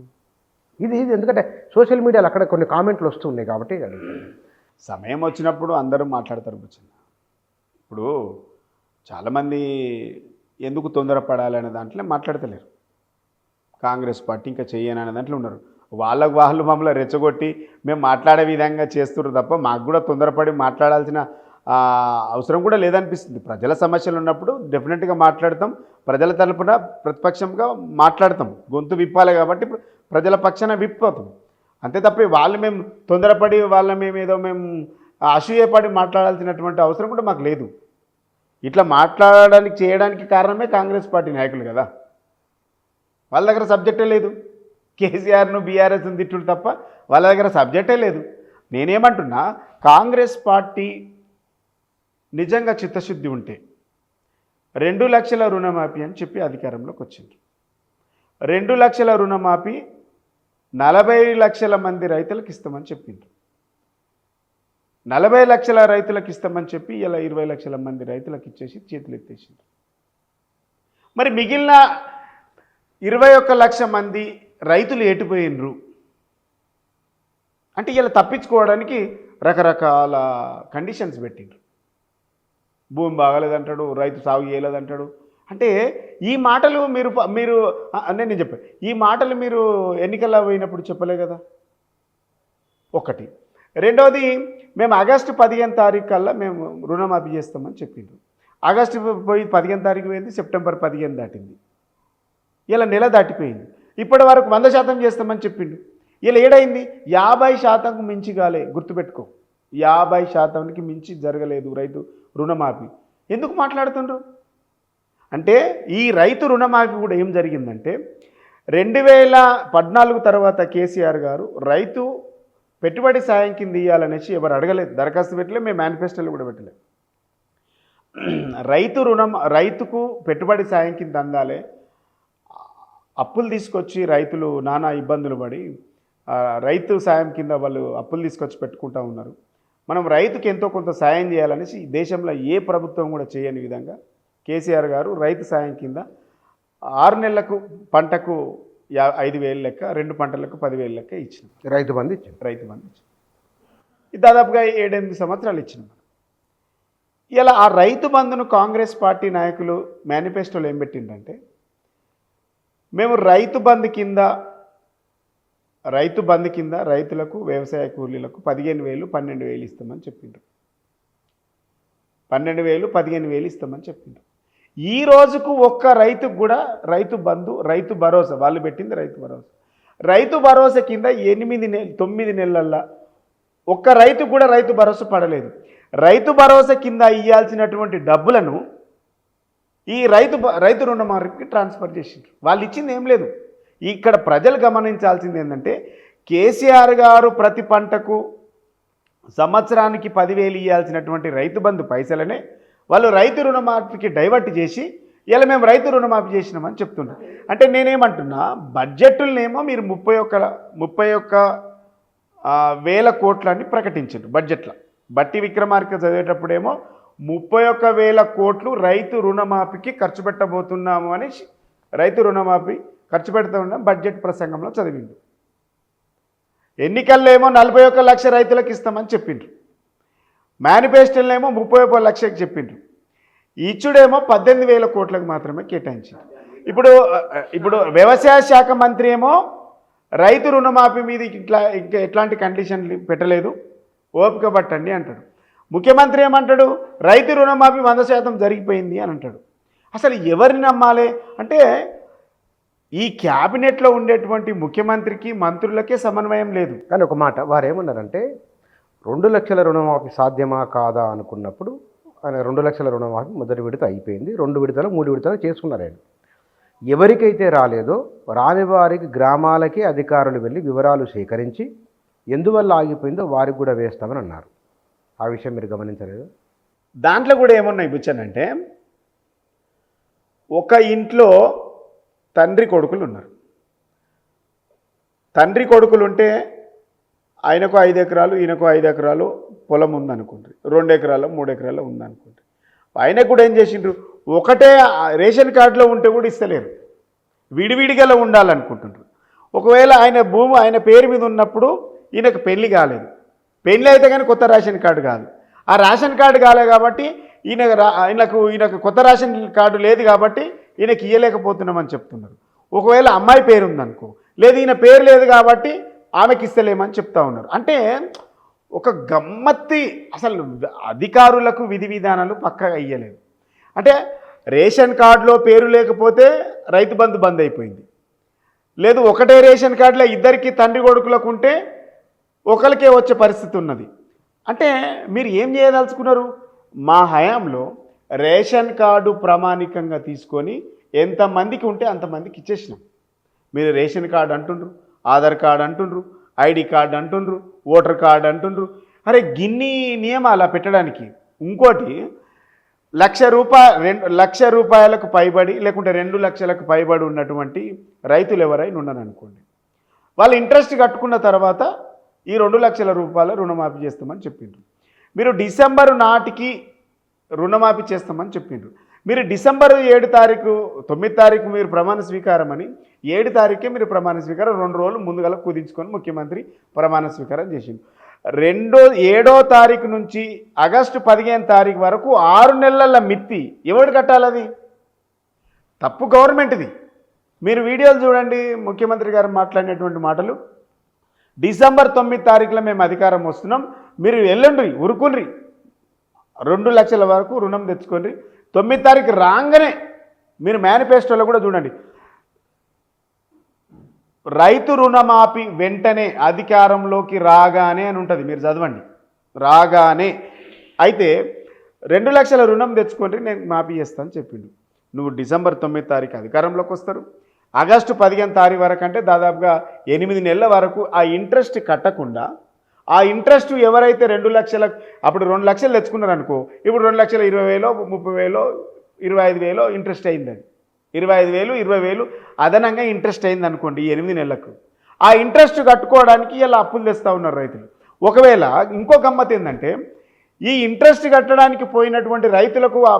ఇది ఎందుకంటే సోషల్ మీడియాలో అక్కడ కొన్ని కామెంట్లు వస్తున్నాయి కాబట్టి సమయం వచ్చినప్పుడు అందరూ మాట్లాడతారు. ఇప్పుడు చాలామంది ఎందుకు తొందరపడాలనే దాంట్లో మాట్లాడతలేరు. కాంగ్రెస్ పార్టీ ఇంకా చెయ్యను అనే దాంట్లో ఉన్నారు. వాళ్ళు మమ్మల్ని రెచ్చగొట్టి మేము మాట్లాడే విధంగా చేస్తున్నారు తప్ప మాకు కూడా తొందరపడి మాట్లాడాల్సిన అవసరం కూడా లేదనిపిస్తుంది. ప్రజల సమస్యలు ఉన్నప్పుడు డెఫినెట్గా మాట్లాడతాం, ప్రజల తరపున ప్రతిపక్షంగా మాట్లాడతాం, గొంతు విప్పాలి కాబట్టి ప్రజల పక్షాన విప్పోతాం. అంతే తప్ప వాళ్ళు మేము తొందరపడి మేము అసూయపడి మాట్లాడాల్సినటువంటి అవసరం కూడా మాకు లేదు. ఇట్లా చేయడానికి కారణమే కాంగ్రెస్ పార్టీ నాయకులు కదా. వాళ్ళ దగ్గర సబ్జెక్టే లేదు. కేసీఆర్ను బీఆర్ఎస్ను తిట్టుడు తప్ప వాళ్ళ దగ్గర సబ్జెక్టే లేదు. నేనేమంటున్నా, కాంగ్రెస్ పార్టీ నిజంగా చిత్తశుద్ధి ఉంటే 2 లక్షల రుణమాఫీ అని చెప్పి అధికారంలోకి వచ్చింది. 2 లక్షల రుణమాఫీ 40 లక్షల మంది రైతులకు ఇస్తామని చెప్పింది. 40 లక్షల రైతులకు ఇస్తామని చెప్పి ఇలా 20 లక్షల మంది రైతులకు ఇచ్చేసి చేతులు ఎత్తేసింది. మరి మిగిలిన 21 లక్ష మంది రైతులు ఎటుపోయినరు అంటే ఇలా తప్పించుకోవడానికి రకరకాల కండిషన్స్ పెట్టిండ్రు. భూమి బాగలేదంటాడు, రైతు సాగు చేయలేదంటాడు. అంటే ఈ మాటలు మీరు నేను చెప్పాను, ఈ మాటలు మీరు ఎన్నికల్లో పోయినప్పుడు చెప్పలే కదా. ఒకటి. రెండవది, మేము ఆగస్టు 15 తారీఖు కల్లా మేము రుణమాఫీ చేస్తామని చెప్పిండ్రు. ఆగస్టు పోయి 15 తారీఖు పోయింది, సెప్టెంబర్ 15 దాటింది, ఇలా నెల దాటిపోయింది. ఇప్పటి వరకు 100% చేస్తామని చెప్పిండు. ఇలా ఏడైంది? 50%కు మించి కాలే. గుర్తుపెట్టుకో, 50%కి మించి జరగలేదు రైతు రుణమాఫీ. ఎందుకు మాట్లాడుతుండ్రు అంటే, ఈ రైతు రుణమాఫీ కూడా ఏం జరిగిందంటే 2014 తర్వాత కేసీఆర్ గారు రైతు పెట్టుబడి సాయం కింద ఇవ్వాలనేసి ఎవరు అడగలేదు, దరఖాస్తు పెట్టలేదు, మేము మేనిఫెస్టోలో కూడా పెట్టలేదు. రైతుకు పెట్టుబడి సాయం కింద అందాలే, అప్పులు తీసుకొచ్చి రైతులు నానా ఇబ్బందులు పడి రైతు సాయం కింద వాళ్ళు అప్పులు తీసుకొచ్చి పెట్టుకుంటూ ఉన్నారు. మనం రైతుకి ఎంతో కొంత సాయం చేయాలనేసి దేశంలో ఏ ప్రభుత్వం కూడా చేయని విధంగా కేసీఆర్ గారు రైతు సాయం కింద 6 నెలలకు పంటకు 5,000 లెక్క, 2 పంటలకు 10,000 లెక్క ఇచ్చినాం. రైతు బంధు ఇచ్చాం. ఇది దాదాపుగా 7-8 సంవత్సరాలు ఇచ్చినాం. ఇలా ఆ రైతు బంధును కాంగ్రెస్ పార్టీ నాయకులు మేనిఫెస్టోలో ఏం పెట్టిందంటే, మేము రైతు బంధు కింద రైతులకు వ్యవసాయ కూలీలకు 15,000, 12,000 ఇస్తామని చెప్పిండ్రు. 12,000, 15,000 ఇస్తామని చెప్పిండ్రు. ఈ రోజుకు ఒక్క రైతుకు కూడా రైతు బంధు, రైతు భరోసా, వాళ్ళు పెట్టింది రైతు భరోసా, రైతు భరోసా కింద 9 నెలల్లో ఒక్క రైతు కూడా రైతు భరోసా పడలేదు. రైతు భరోసా కింద ఇవ్వాల్సినటువంటి డబ్బులను ఈ రైతు రుణమాఫీకి ట్రాన్స్ఫర్ చేసిండ్రు. వాళ్ళు ఇచ్చింది ఏం లేదు. ఇక్కడ ప్రజలు గమనించాల్సింది ఏంటంటే కేసీఆర్ గారు ప్రతి పంటకు సంవత్సరానికి 10,000 ఇవ్వాల్సినటువంటి రైతు బంధు పైసలనే వాళ్ళు రైతు రుణమాఫీకి డైవర్ట్ చేసి ఇలా మేము రైతు రుణమాఫీ చేసినామని చెప్తున్నారు. అంటే నేనేమంటున్నా, బడ్జెట్లనేమో మీరు 31,000 కోట్లని ప్రకటించారు బడ్జెట్లో. బట్టి విక్రమార్క చదివేటప్పుడేమో 31,000 కోట్లు రైతు రుణమాఫీకి ఖర్చు పెట్టబోతున్నాము అని రైతు రుణమాఫీ ఖర్చు పెడతా ఉన్నాం బడ్జెట్ ప్రసంగంలో చదివిండు. ఎన్నికల్లో ఏమో 41 లక్ష రైతులకు ఇస్తామని చెప్పిండ్రు. మేనిఫెస్టోలేమో 31 లక్షకి చెప్పిండ్రు. ఇచ్చుడేమో 18,000 కోట్లకు మాత్రమే కేటాయించారు. ఇప్పుడు వ్యవసాయ శాఖ మంత్రి ఏమో రైతు రుణమాఫీ మీద ఇంకా ఎట్లాంటి కండిషన్లు పెట్టలేదు, ఓపిక పట్టండి అంటాడు. ముఖ్యమంత్రి ఏమంటాడు, రైతు రుణమాఫీ 100% జరిగిపోయింది అని అంటాడు. అసలు ఎవరిని నమ్మాలి అంటే ఈ క్యాబినెట్లో ఉండేటువంటి ముఖ్యమంత్రికి మంత్రులకే సమన్వయం లేదు. కానీ ఒక మాట వారు ఏమన్నారంటే 2 లక్షల రుణమాఫీ సాధ్యమా కాదా అనుకున్నప్పుడు ఆయన 2 లక్షల రుణమాఫీ మొదటి విడత అయిపోయింది, 2 విడతలు 3 విడతలు చేసుకున్నారు. ఆయన ఎవరికైతే రాలేదో రాని వారికి గ్రామాలకే అధికారులు వెళ్ళి వివరాలు సేకరించి ఎందువల్ల ఆగిపోయిందో వారికి కూడా వేస్తామని అన్నారు. ఆ విషయం మీరు గమనించలేదు? దాంట్లో కూడా ఏమున్నాయి బుచ్చనంటే, ఒక ఇంట్లో తండ్రి కొడుకులు ఉన్నారు. తండ్రి కొడుకులు ఉంటే ఆయనకు 5 ఎకరాలు ఈయనకు 5 ఎకరాలు పొలం ఉందనుకుంటారు, 2 ఎకరాలు 3 ఎకరాలు ఉందనుకుంటారు. ఆయనకు కూడా ఏం చేసిండ్రు, ఒకటే రేషన్ కార్డులో ఉంటే కూడా ఇస్తలేరు, విడివిడిగా ఉండాలనుకుంటుంటారు. ఒకవేళ ఆయన భూమి ఆయన పేరు మీద ఉన్నప్పుడు ఈయనకు పెళ్లి కాలేదు, పెళ్లి అయితే కానీ కొత్త రేషన్ కార్డు కాదు, ఆ రేషన్ కార్డు కాలేదు కాబట్టి ఈయనకు కొత్త రేషన్ కార్డు లేదు కాబట్టి ఈయనకి ఇయ్యలేకపోతున్నామని చెప్తున్నారు. ఒకవేళ అమ్మాయి పేరు ఉందనుకో, లేదు ఈయన పేరు లేదు కాబట్టి ఆమెకి ఇస్తలేమని చెప్తా ఉన్నారు. అంటే ఒక గమ్మత్తి, అసలు అధికారులకు విధి విధానాలు పక్కగా ఇయ్యలేదు. అంటే రేషన్ కార్డులో పేరు లేకపోతే రైతు బంధు బంద్ అయిపోయింది, లేదు ఒకటే రేషన్ కార్డులో ఇద్దరికి తండ్రి కొడుకులకు ఉంటే ఒకరికే వచ్చే పరిస్థితి ఉన్నది. అంటే మీరు ఏం చేయదలుచుకున్నారు? మా హయాంలో రేషన్ కార్డు ప్రామాణికంగా తీసుకొని ఎంతమందికి ఉంటే అంతమందికి ఇచ్చేసినాం. మీరు రేషన్ కార్డు అంటుండ్రు, ఆధార్ కార్డు అంటుండ్రు, ఐడి కార్డు అంటుండ్రు, ఓటర్ కార్డు అంటుండ్రు. అరే గిన్ని నియమాలు పెట్టడానికి. ఇంకోటి లక్ష రూపాయలకు పైబడి లేకుంటే 2 లక్షలకు పైబడి ఉన్నటువంటి రైతులు ఎవరైనా ఉన్నారనుకోండి, వాళ్ళు ఇంట్రెస్ట్ కట్టుకున్న తర్వాత ఈ 2 లక్షల రూపాయల రుణమాఫీ చేస్తామని చెప్పిండ్రు. మీరు డిసెంబరు నాటికి రుణమాఫీ చేస్తామని చెప్పిండ్రు. మీరు డిసెంబర్ 7 తారీఖు 9 తారీఖు మీరు ప్రమాణ స్వీకారం అని 7 తారీఖే మీరు ప్రమాణ స్వీకారం 2 రోజులు ముందుగా కుదించుకొని ముఖ్యమంత్రి ప్రమాణ స్వీకారం చేసిండు. 7వ తారీఖు నుంచి ఆగస్టు 15 తారీఖు వరకు 6 నెలల మిత్తి ఎవడు కట్టాలది? తప్పు గవర్నమెంట్ది. మీరు వీడియోలు చూడండి, ముఖ్యమంత్రి గారు మాట్లాడినటువంటి మాటలు. డిసెంబర్ 9 తారీఖులో మేము అధికారం వస్తున్నాం, మీరు వెళ్ళండి ఉరుకుని 2 లక్షల వరకు రుణం తెచ్చుకోండి. 9 తారీఖు రాగానే మీరు మేనిఫెస్టోలో కూడా చూడండి, రైతు రుణమాఫీ వెంటనే అధికారంలోకి రాగానే అని ఉంటుంది, మీరు చదవండి, రాగానే. అయితే 2 లక్షల రుణం తెచ్చుకోండి నేను మాఫీ చేస్తాను చెప్పిండు. నువ్వు డిసెంబర్ 9 తారీఖు అధికారంలోకి వస్తారు, ఆగస్టు 15 తారీఖు వరకు అంటే దాదాపుగా 8 నెలల వరకు ఆ ఇంట్రెస్ట్ కట్టకుండా, ఆ ఇంట్రెస్ట్ ఎవరైతే 2 లక్షలకు అప్పుడు 2 లక్షలు తెచ్చుకున్నారు అనుకో, ఇప్పుడు 2,20,000 30,000 25,000 ఇంట్రెస్ట్ అయిందని, 25,000 20,000 అదనంగా ఇంట్రెస్ట్ అయింది అనుకోండి ఈ 8 నెలలకు. ఆ ఇంట్రెస్ట్ కట్టుకోవడానికి ఇలా అప్పులు తెస్తూ ఉన్నారు రైతులు. ఒకవేళ ఇంకో గమ్మత్ ఏంటంటే, ఈ ఇంట్రెస్ట్ కట్టడానికి పోయినటువంటి రైతులకు ఆ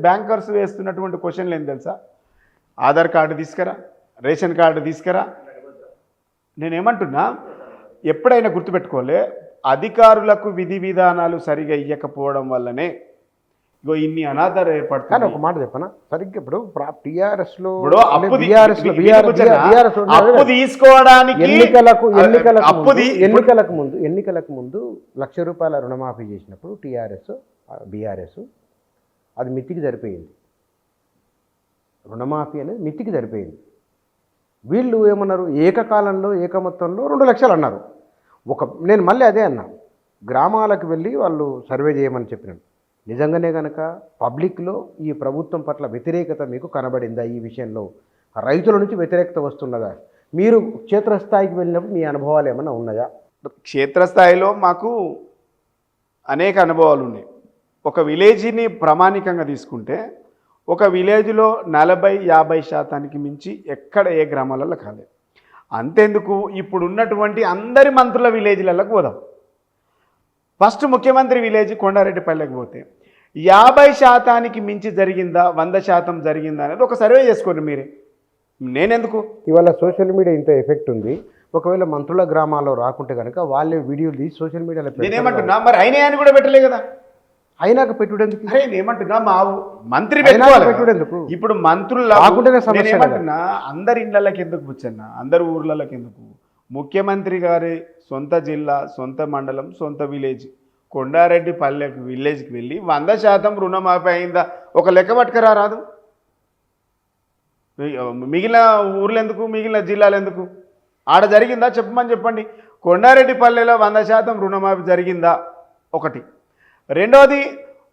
బ్యాంకర్స్ వేస్తున్నటువంటి క్వశ్చన్లు ఏం తెలుసా? ఆధార్ కార్డు తీసుకురా, రేషన్ కార్డు తీసుకురా. నేనేమంటున్నా, ఎప్పుడైనా గుర్తుపెట్టుకోలే, అధికారులకు విధి విధానాలు సరిగా ఇవ్వకపోవడం వల్లనే ఇగో ఇన్ని అనాథాలు ఏర్పడుతుంది. కానీ ఒక మాట చెప్పనా, సరిగ్గా ఇప్పుడు టీఆర్ఎస్లో అప్పు తీసుకోవడానికి ఎన్నికలకు ముందు 1,00,000 రూపాయల రుణమాఫీ చేసినప్పుడు బీఆర్ఎస్ అది మితికి సరిపోయింది. రుణమాఫీ అనేది మితికి సరిపోయింది. వీళ్ళు ఏమన్నారు, ఏకకాలంలో ఏకమొత్తంలో 2 లక్షలు అన్నారు. నేను మళ్ళీ అదే అన్నా, గ్రామాలకు వెళ్ళి వాళ్ళు సర్వే చేయమని చెప్పినాను. నిజంగానే కనుక పబ్లిక్లో ఈ ప్రభుత్వం పట్ల వ్యతిరేకత మీకు కనబడిందా? ఈ విషయంలో రైతుల నుంచి వ్యతిరేకత వస్తున్నదా? మీరు క్షేత్రస్థాయికి వెళ్ళినప్పుడు మీ అనుభవాలు ఏమైనా ఉన్నాయా? క్షేత్రస్థాయిలో మాకు అనేక అనుభవాలు ఉన్నాయి. ఒక విలేజ్ని ప్రామాణికంగా తీసుకుంటే ఒక విలేజ్లో 40-50% మించి ఎక్కడ ఏ గ్రామాలలో కాలేదు. అంతెందుకు, ఇప్పుడు ఉన్నటువంటి అందరి మంత్రుల విలేజ్లకు పోదాం. ఫస్ట్ ముఖ్యమంత్రి విలేజ్ కొండారెడ్డిపల్లెకి పోతే 50% మించి జరిగిందా, 100% జరిగిందా అనేది ఒక సర్వే చేసుకోండి మీరే. నేనెందుకు? ఇవాళ సోషల్ మీడియా ఇంత ఎఫెక్ట్ ఉంది. ఒకవేళ మంత్రుల గ్రామాల్లో రాకుంటే కనుక వాళ్ళే వీడియోలు తీసి సోషల్ మీడియాలో నేనేమంటున్నా, మరి అయినా అని కూడా పెట్టలే కదా. అయినాక పెట్టుడేందుకు? నేనేమంటున్నా, మా మంత్రి పెట్టుకోవాలి. ఇప్పుడు మంత్రులు ఏమంటున్నా, అందరి ఇళ్ళకి ఎందుకు పుచ్చన్నా, అందరు ఊర్లకి ఎందుకు? ముఖ్యమంత్రి గారి సొంత జిల్లా, సొంత మండలం, సొంత విలేజ్ కొండారెడ్డిపల్లెకి విలేజ్కి వెళ్ళి 100% రుణమాఫీ అయిందా ఒక లెక్క పట్టుకరా రాదు? మిగిలిన ఊర్లు ఎందుకు, మిగిలిన జిల్లాలు ఎందుకు? ఆడ జరిగిందా చెప్పండి. కొండారెడ్డిపల్లెలో 100% రుణమాఫీ జరిగిందా? ఒకటి. రెండోది,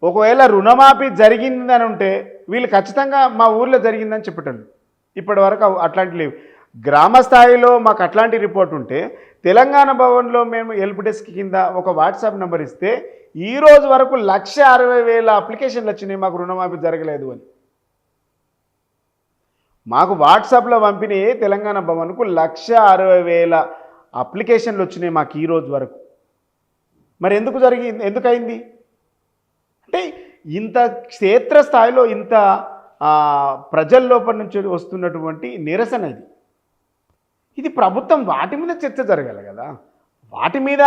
ఒకవేళ రుణమాఫీ జరిగిందని ఉంటే వీళ్ళు ఖచ్చితంగా మా ఊర్లో జరిగిందని చెప్పటండి. ఇప్పటి వరకు అట్లాంటి లేవు. గ్రామ స్థాయిలో మాకు అట్లాంటి రిపోర్ట్ ఉంటే తెలంగాణ భవన్లో మేము హెల్ప్ డెస్క్ కింద ఒక వాట్సాప్ నెంబర్ ఇస్తే ఈరోజు వరకు 1,60,000 అప్లికేషన్లు వచ్చినాయి మాకు రుణమాఫీ జరగలేదు అని. మాకు వాట్సాప్లో పంపిన తెలంగాణ భవన్కు 1,60,000 అప్లికేషన్లు వచ్చినాయి మాకు ఈరోజు వరకు. మరి ఎందుకయింది అంటే ఇంత క్షేత్రస్థాయిలో ఇంత ప్రజల లోపల నుంచి వస్తున్నటువంటి నిరసన ఇది ప్రభుత్వం వాటి మీద చర్చ జరగాలి కదా. వాటి మీద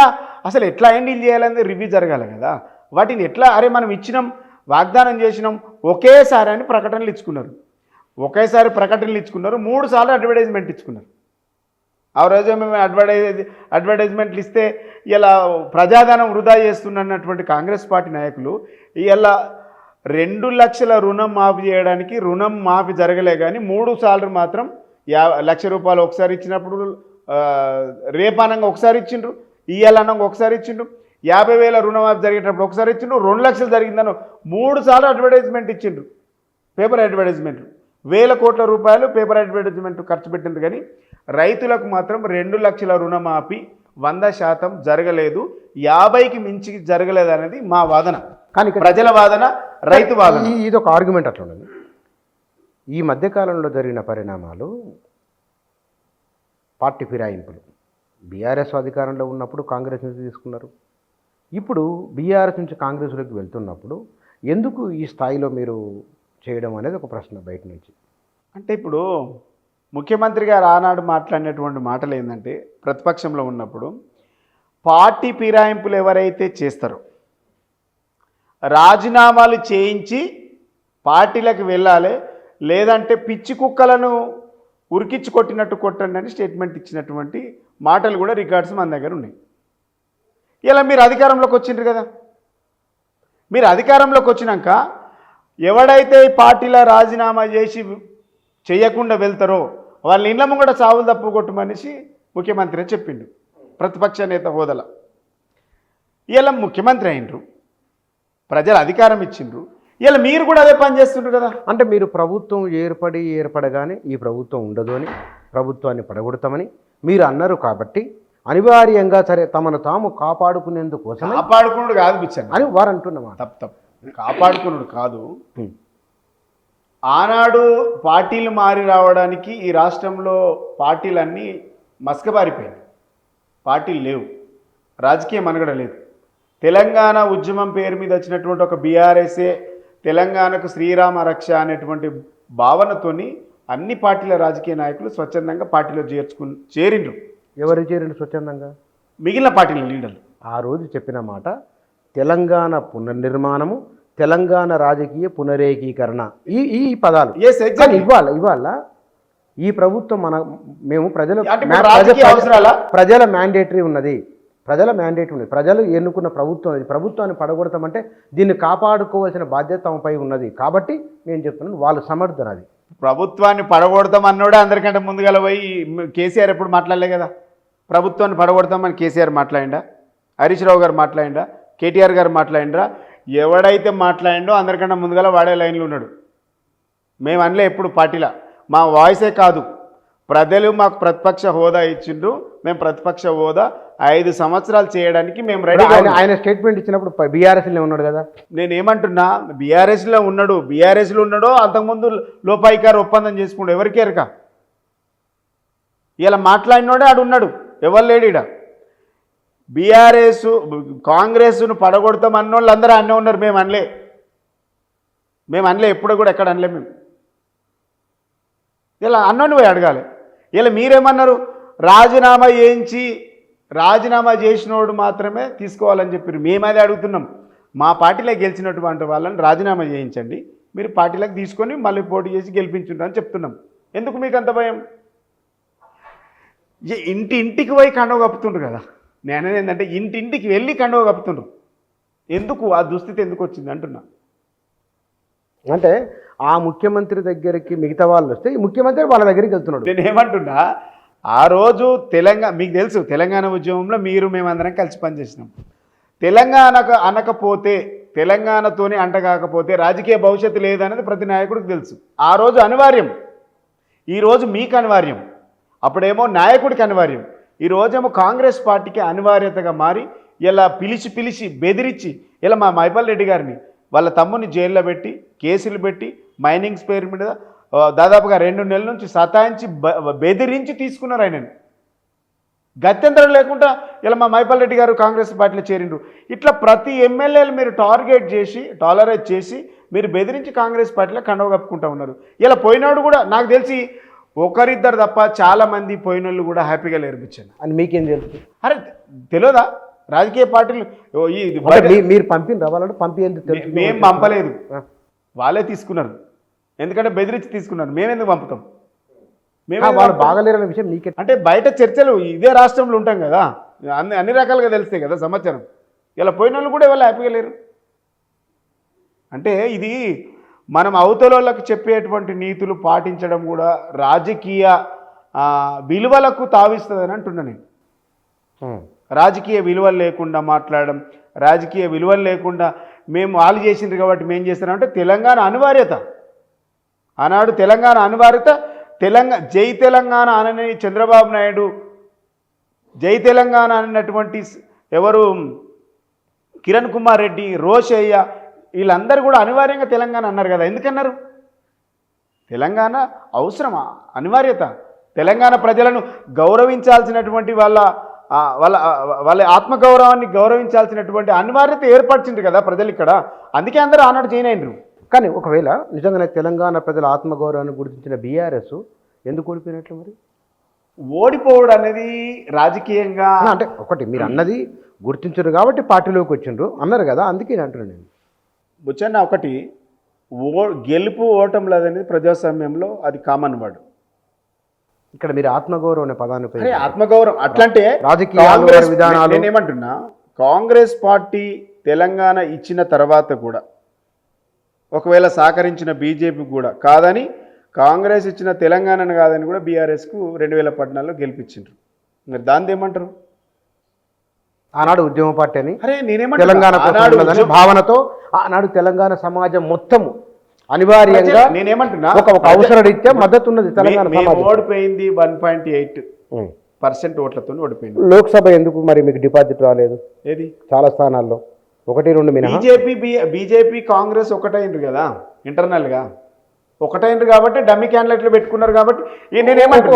అసలు ఎట్లా హ్యాండిల్ చేయాలనేది రివ్యూ జరగాలి కదా. వాటిని ఎట్లా, మనం ఇచ్చినాం, వాగ్దానం చేసినాం, ఒకేసారి అని ప్రకటనలు ఇచ్చుకున్నారు. 3 సార్లు అడ్వర్టైజ్మెంట్ ఇచ్చుకున్నారు. ఆ రోజు మేము అడ్వర్టైజ్మెంట్లు ఇస్తే ఇలా ప్రజాధనం వృధా చేస్తున్నటువంటి కాంగ్రెస్ పార్టీ నాయకులు ఇలా 2 లక్షల రుణం మాఫీ చేయడానికి రుణం మాఫీ జరగలే కానీ 3 సార్లు మాత్రం 1 లక్ష రూపాయలు ఒకసారి ఇచ్చినప్పుడు రేపానంగా ఒకసారి ఇచ్చిండ్రు, ఇయ్యాలనంగా ఒకసారి ఇచ్చిండ్రు, 50,000 రుణమాఫీ జరిగేటప్పుడు ఒకసారి ఇచ్చిండ్రు, 2 లక్షలు జరిగిందని 3 సార్లు అడ్వర్టైజ్మెంట్ ఇచ్చిండ్రు. పేపర్ అడ్వర్టైజ్మెంట్లు 1,000 కోట్ల రూపాయలు పేపర్ అడ్వర్టైజ్మెంట్ ఖర్చు పెట్టింది. కానీ రైతులకు మాత్రం 2 లక్షల రుణమాఫీ 100% జరగలేదు, 50కి మించి జరగలేదు అనేది మా వాదన. కానీ ప్రజల వాదన, రైతు వాదన. ఇది ఒక ఆర్గ్యుమెంట్ అట్లా ఉన్నది. ఈ మధ్యకాలంలో జరిగిన పరిణామాలు, పార్టీ ఫిరాయింపులు, బీఆర్ఎస్ అధికారంలో ఉన్నప్పుడు కాంగ్రెస్ నుంచి తీసుకున్నారు, ఇప్పుడు బీఆర్ఎస్ నుంచి కాంగ్రెస్లోకి వెళ్తున్నప్పుడు ఎందుకు ఈ స్థాయిలో మీరు చేయడం అనేది ఒక ప్రశ్న బయట నుంచి. అంటే ఇప్పుడు ముఖ్యమంత్రి గారు ఆనాడు మాట్లాడినటువంటి మాటలు ఏంటంటే, ప్రతిపక్షంలో ఉన్నప్పుడు పార్టీ ఫిరాయింపులు ఎవరైతే చేస్తారో రాజీనామాలు చేయించి పార్టీలకు వెళ్ళాలి, లేదంటే పిచ్చి కుక్కలను ఉరికిచ్చి కొట్టినట్టు కొట్టండి అని స్టేట్మెంట్ ఇచ్చినటువంటి మాటలు కూడా రికార్డ్స్ మన దగ్గర ఉన్నాయి. ఇలా మీరు అధికారంలోకి వచ్చిండ్రు కదా. మీరు అధికారంలోకి వచ్చినాక ఎవడైతే పార్టీలో రాజీనామా చేసి చేయకుండా వెళ్తారో వాళ్ళ ఇళ్ళము కూడా సావులు తప్పు కొట్టమనేసి ముఖ్యమంత్రి చెప్పిండు ప్రతిపక్ష నేత హోదాలో. ఇలా ముఖ్యమంత్రి అయినరు, ప్రజలు అధికారం ఇచ్చిండ్రు, ఇలా మీరు కూడా అదే పని చేస్తుండ్రు కదా. అంటే మీరు ప్రభుత్వం ఏర్పడగానే ఈ ప్రభుత్వం ఉండదు అని, ప్రభుత్వాన్ని పడగొడతామని మీరు అన్నారు కాబట్టి అనివార్యంగా సరే తమను తాము కాపాడుకునేందుకోసం, కాపాడుకున్నాడు కాదు బిచ్చండి అని వారు అంటున్నమాట. తప్పు కాపాడుకున్నాడు కాదు. ఆనాడు పార్టీలు మారి రావడానికి ఈ రాష్ట్రంలో పార్టీలన్నీ మస్కబారిపోయాయి. పార్టీలు లేవు, రాజకీయ మనుగడ లేదు. తెలంగాణ ఉద్యమం పేరు మీద వచ్చినటువంటి ఒక బీఆర్ఎస్ఏ తెలంగాణకు శ్రీరామ రక్ష అనేటువంటి భావనతోని అన్ని పార్టీల రాజకీయ నాయకులు స్వచ్ఛందంగా పార్టీలో చేరిండ్రు. ఎవరు చేరిండ్రు స్వచ్ఛందంగా? మిగిలిన పార్టీల లీడర్లు. ఆ రోజు చెప్పిన మాట తెలంగాణ పునర్నిర్మాణము, తెలంగాణ రాజకీయ పునరేకీకరణ, ఈ పదాలు. ఇవాళ ఈ ప్రభుత్వం మేము ప్రజల మ్యాండేటరీ ఉన్నది, ప్రజలు ఎన్నుకున్న ప్రభుత్వం, ప్రభుత్వాన్ని పడగొడతామంటే దీన్ని కాపాడుకోవాల్సిన బాధ్యత తమపై ఉన్నది. కాబట్టి నేను చెప్తున్నాను, వాళ్ళు సమర్థన అది. ప్రభుత్వాన్ని పడగొడతాం అన్నోడే అందరికంటే ముందుగా పోయి కేసీఆర్ ఎప్పుడు మాట్లాడలే కదా. ప్రభుత్వాన్ని పడగొడతామని కేసీఆర్ మాట్లాడిండా, హరీష్ రావు గారు మాట్లాడిండా, కేటీఆర్ గారు మాట్లాడిండ్రా? ఎవడైతే మాట్లాడిండో అందరికంటే ముందుగా వాడే లైన్లో ఉన్నాడు. మేము అనలే ఎప్పుడు పార్టీలా, మా వాయిసే కాదు, ప్రజలు మాకు ప్రతిపక్ష హోదా ఇచ్చిండ్రు, మేము ప్రతిపక్ష హోదా 5 సంవత్సరాలు చేయడానికి మేము రెడీ. ఆయన స్టేట్మెంట్ ఇచ్చినప్పుడు బీఆర్ఎస్లో ఉన్నాడు కదా. నేను ఏమంటున్నా, బీఆర్ఎస్లో ఉన్నాడో అంతకుముందు లోపాయికారు ఒప్పందం చేసుకుంటూ ఎవరికి ఎరక. ఇలా మాట్లాడినోడే ఆడు ఉన్నాడు, ఎవరు లేడు ఈడ. బీఆర్ఎస్ కాంగ్రెస్ను పడగొడతాం అన్నోళ్ళు అందరూ అన్నీ ఉన్నారు. మేము అనలే ఎప్పుడు కూడా ఎక్కడ అనలే మేము. ఇలా అన్నోని పోయి అడగాలి. ఇలా మీరేమన్నారు, రాజీనామా చేసినోడు మాత్రమే తీసుకోవాలని చెప్పారు. మేము అదే అడుగుతున్నాం. మా పార్టీలో గెలిచినటువంటి వాళ్ళని రాజీనామా చేయించండి, మీరు పార్టీలోకి తీసుకొని మళ్ళీ పోటీ చేసి గెలిపించుంటారు అని చెప్తున్నాం. ఎందుకు మీకు అంత భయం? ఇంటింటికి పోయి కండవ కప్పుతుండ్రు కదా. నేను ఏంటంటే ఇంటింటికి వెళ్ళి కండవ కప్పుతుండ్రు. ఎందుకు ఆ దుస్థితి ఎందుకు వచ్చింది అంటున్నా. అంటే ఆ ముఖ్యమంత్రి దగ్గరికి మిగతా వాళ్ళు వస్తే ఈ ముఖ్యమంత్రి వాళ్ళ దగ్గరికి వెళ్తున్నాడు. నేను ఏమంటున్నా, ఆ రోజు మీకు తెలుసు తెలంగాణ ఉద్యమంలో మేమందరం కలిసి పనిచేసినాం. తెలంగాణకు అనకపోతే, తెలంగాణతోనే అంటగాకపోతే రాజకీయ భవిష్యత్తు లేదనేది ప్రతి నాయకుడికి తెలుసు. ఆ రోజు అనివార్యం, ఈరోజు మీకు అనివార్యం. అప్పుడేమో నాయకుడికి అనివార్యం, ఈరోజేమో కాంగ్రెస్ పార్టీకి అనివార్యతగా మారి ఇలా పిలిచి బెదిరించి ఇలా మా మైపాల్ రెడ్డి గారిని వాళ్ళ తమ్ముని జైల్లో పెట్టి కేసులు పెట్టి మైనింగ్స్ పేరు మీద దాదాపుగా 2 నెలల నుంచి సతాయించి బెదిరించి తీసుకున్నారు ఆయనని. గత్యంతరం లేకుండా ఇలా మా మైపాల్ రెడ్డి గారు కాంగ్రెస్ పార్టీలో చేరిండ్రు. ఇట్లా ప్రతి ఎమ్మెల్యేలు మీరు టాలరేట్ చేసి మీరు బెదిరించి కాంగ్రెస్ పార్టీలో కండవ కప్పుకుంటూ ఉన్నారు. ఇలా పోయినాడు కూడా నాకు తెలిసి ఒకరిద్దరు తప్ప చాలామంది పోయినోళ్ళు కూడా హ్యాపీగా లేర్పించాను అని మీకేం తెలుసు? అరే తెలియదా? రాజకీయ పార్టీలు మీరు పంపిన వాళ్ళని మేము పంపలేదు, వాళ్ళే తీసుకున్నారు. ఎందుకంటే బెదిరించి తీసుకున్నారు. మేమెందుకు పంపుతాం? వాళ్ళు బాగలేరనే విషయం మీకే అంటే బయట చర్చలు ఇదే రాష్ట్రంలో ఉంటాం కదా, అన్ని రకాలుగా తెలుస్తాయి కదా సమాచారం. ఇలా పోయిన వాళ్ళు కూడా ఎవరు హ్యాపీగా లేరు. అంటే ఇది మనం అవతలోళ్ళకి చెప్పేటువంటి నీతులు పాటించడం కూడా రాజకీయ విలువలకు తావిస్తుందని అంటున్నా నేను. రాజకీయ విలువలు లేకుండా మాట్లాడడం, రాజకీయ విలువలు లేకుండా మేము వాళ్ళు చేసిండ్రు కాబట్టి మేము చేస్తున్నామంటే తెలంగాణ అనివార్యత. ఆనాడు తెలంగాణ అనివార్యత. జై తెలంగాణ అనని చంద్రబాబు నాయుడు, జై తెలంగాణ అన్నటువంటి ఎవరు కిరణ్ కుమార్ రెడ్డి, రోషయ్య వీళ్ళందరూ కూడా అనివార్యంగా తెలంగాణ అన్నారు కదా. ఎందుకన్నారు? తెలంగాణ అవసరమా, అనివార్యత. తెలంగాణ ప్రజలను గౌరవించాల్సినటువంటి వాళ్ళ ఆత్మగౌరవాన్ని గౌరవించాల్సినటువంటి అనివార్యత ఏర్పరిచింది కదా ప్రజలు ఇక్కడ. అందుకే అందరూ ఆనాడు జాయిన్ అయినరు. కానీ ఒకవేళ నిజంగానే తెలంగాణ ప్రజల ఆత్మగౌరవాన్ని గుర్తించిన బీఆర్ఎస్ ఎందుకు ఓడిపోయినట్లు మరి? ఓడిపోవడం అనేది రాజకీయంగా అంటే ఒకటి మీరు అన్నది గుర్తించరు కాబట్టి పార్టీలోకి వచ్చిండ్రు అన్నారు కదా, అందుకే నేను అంటున్నాను. నేను బుచ్చన్న ఒకటి గెలుపు ఓటంలు అనేది ప్రజాస్వామ్యంలో అది కామన్ వర్డ్. ఇక్కడ మీరు ఆత్మగౌరవం అనే పదాన్ని ఆత్మగౌరవం అట్లంటే రాజకీయ విధానాలు. నేనేమంటున్నా, కాంగ్రెస్ పార్టీ తెలంగాణ ఇచ్చిన తర్వాత కూడా ఒకవేళ సహకరించిన బీజేపీ కూడా కాదని, కాంగ్రెస్ ఇచ్చిన తెలంగాణను కాదని కూడా బీఆర్ఎస్కు 2014లో గెలిపించిండ్రు. మరి దాన్ని ఏమంటారు? ఆనాడు ఉద్యమ పార్టీ అని తెలంగాణ భావనతో ఆనాడు తెలంగాణ సమాజం మొత్తం అనివార్యంగా నేనేమంటున్నా ఒక అవసరరీత్యా మద్దతు ఉన్నది. తెలంగాణ ఓడిపోయింది 1.8% ఓట్లతో ఓడిపోయింది. లోక్సభ ఎందుకు మరి మీకు డిపాజిట్ రాలేదు? ఏది? చాలా స్థానాల్లో 1-2 మినహా. బీజేపీ కాంగ్రెస్ ఒకటైంది కదా ఇంటర్నల్గా, ఒకటైంది కాబట్టి డమ్మీ క్యాండిడేట్లు పెట్టుకున్నారు కాబట్టి.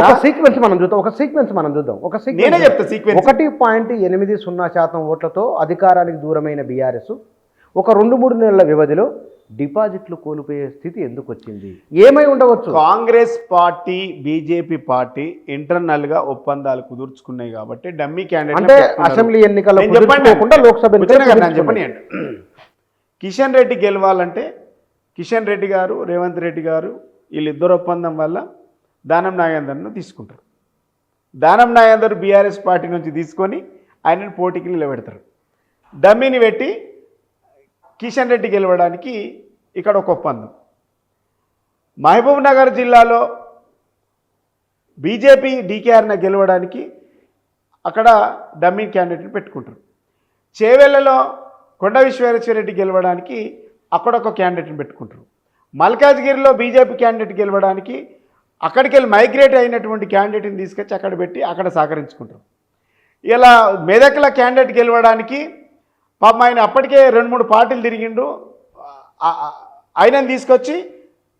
ఒక సీక్వెన్స్ మనం చూద్దాం. నేనే చెప్తా సీక్వెన్స్. 1.80% ఓట్లతో అధికారానికి దూరమైన బీఆర్ఎస్ ఒక 2-3 నెలల వ్యవధిలో డిపాజిట్లు కోల్పోయే స్థితి ఎందుకు వచ్చింది? ఏమై ఉండవచ్చు? Congress party, BJP party internal గా ఒప్పందాలు కుదుర్చుకున్నాయి కాబట్టి డమ్మీ క్యాండిడేట్ అంటే అసెంబ్లీ ఎన్నికల్లో కుదుర్చుకోకుండా లోక్సభ చెప్పండి. కిషన్ రెడ్డి గెలవాలంటే కిషన్ రెడ్డి గారు, రేవంత్ రెడ్డి గారు వీళ్ళిద్దరు ఒప్పందం వల్ల దానం నాగేందర్ను తీసుకుంటారు. దానం నాగేందర్ బీఆర్ఎస్ పార్టీ నుంచి తీసుకొని ఆయనను పోటీకి నిలబెడతారు. డమ్మీని పెట్టి కిషన్ రెడ్డి గెలవడానికి ఇక్కడ ఒక ఒప్పందం. మహబూబ్ నగర్ జిల్లాలో బీజేపీ డీకేఆర్న గెలవడానికి అక్కడ డమ్మీ క్యాండిడేట్ని పెట్టుకుంటారు. చేవెళ్లలో కొండ విశ్వేశ్వరరెడ్డి గెలవడానికి అక్కడ ఒక క్యాండిడేట్ని పెట్టుకుంటారు. మల్కాజ్గిరిలో బీజేపీ క్యాండిడేట్ గెలవడానికి అక్కడికి వెళ్ళి మైగ్రేట్ అయినటువంటి క్యాండిడేట్ని తీసుకొచ్చి అక్కడ పెట్టి అక్కడ సహకరించుకుంటారు. ఇలా మెదక్ల క్యాండిడేట్ గెలవడానికి పాపం ఆయన అప్పటికే 2-3 పార్టీలు తిరిగిండు, ఆయనను తీసుకొచ్చి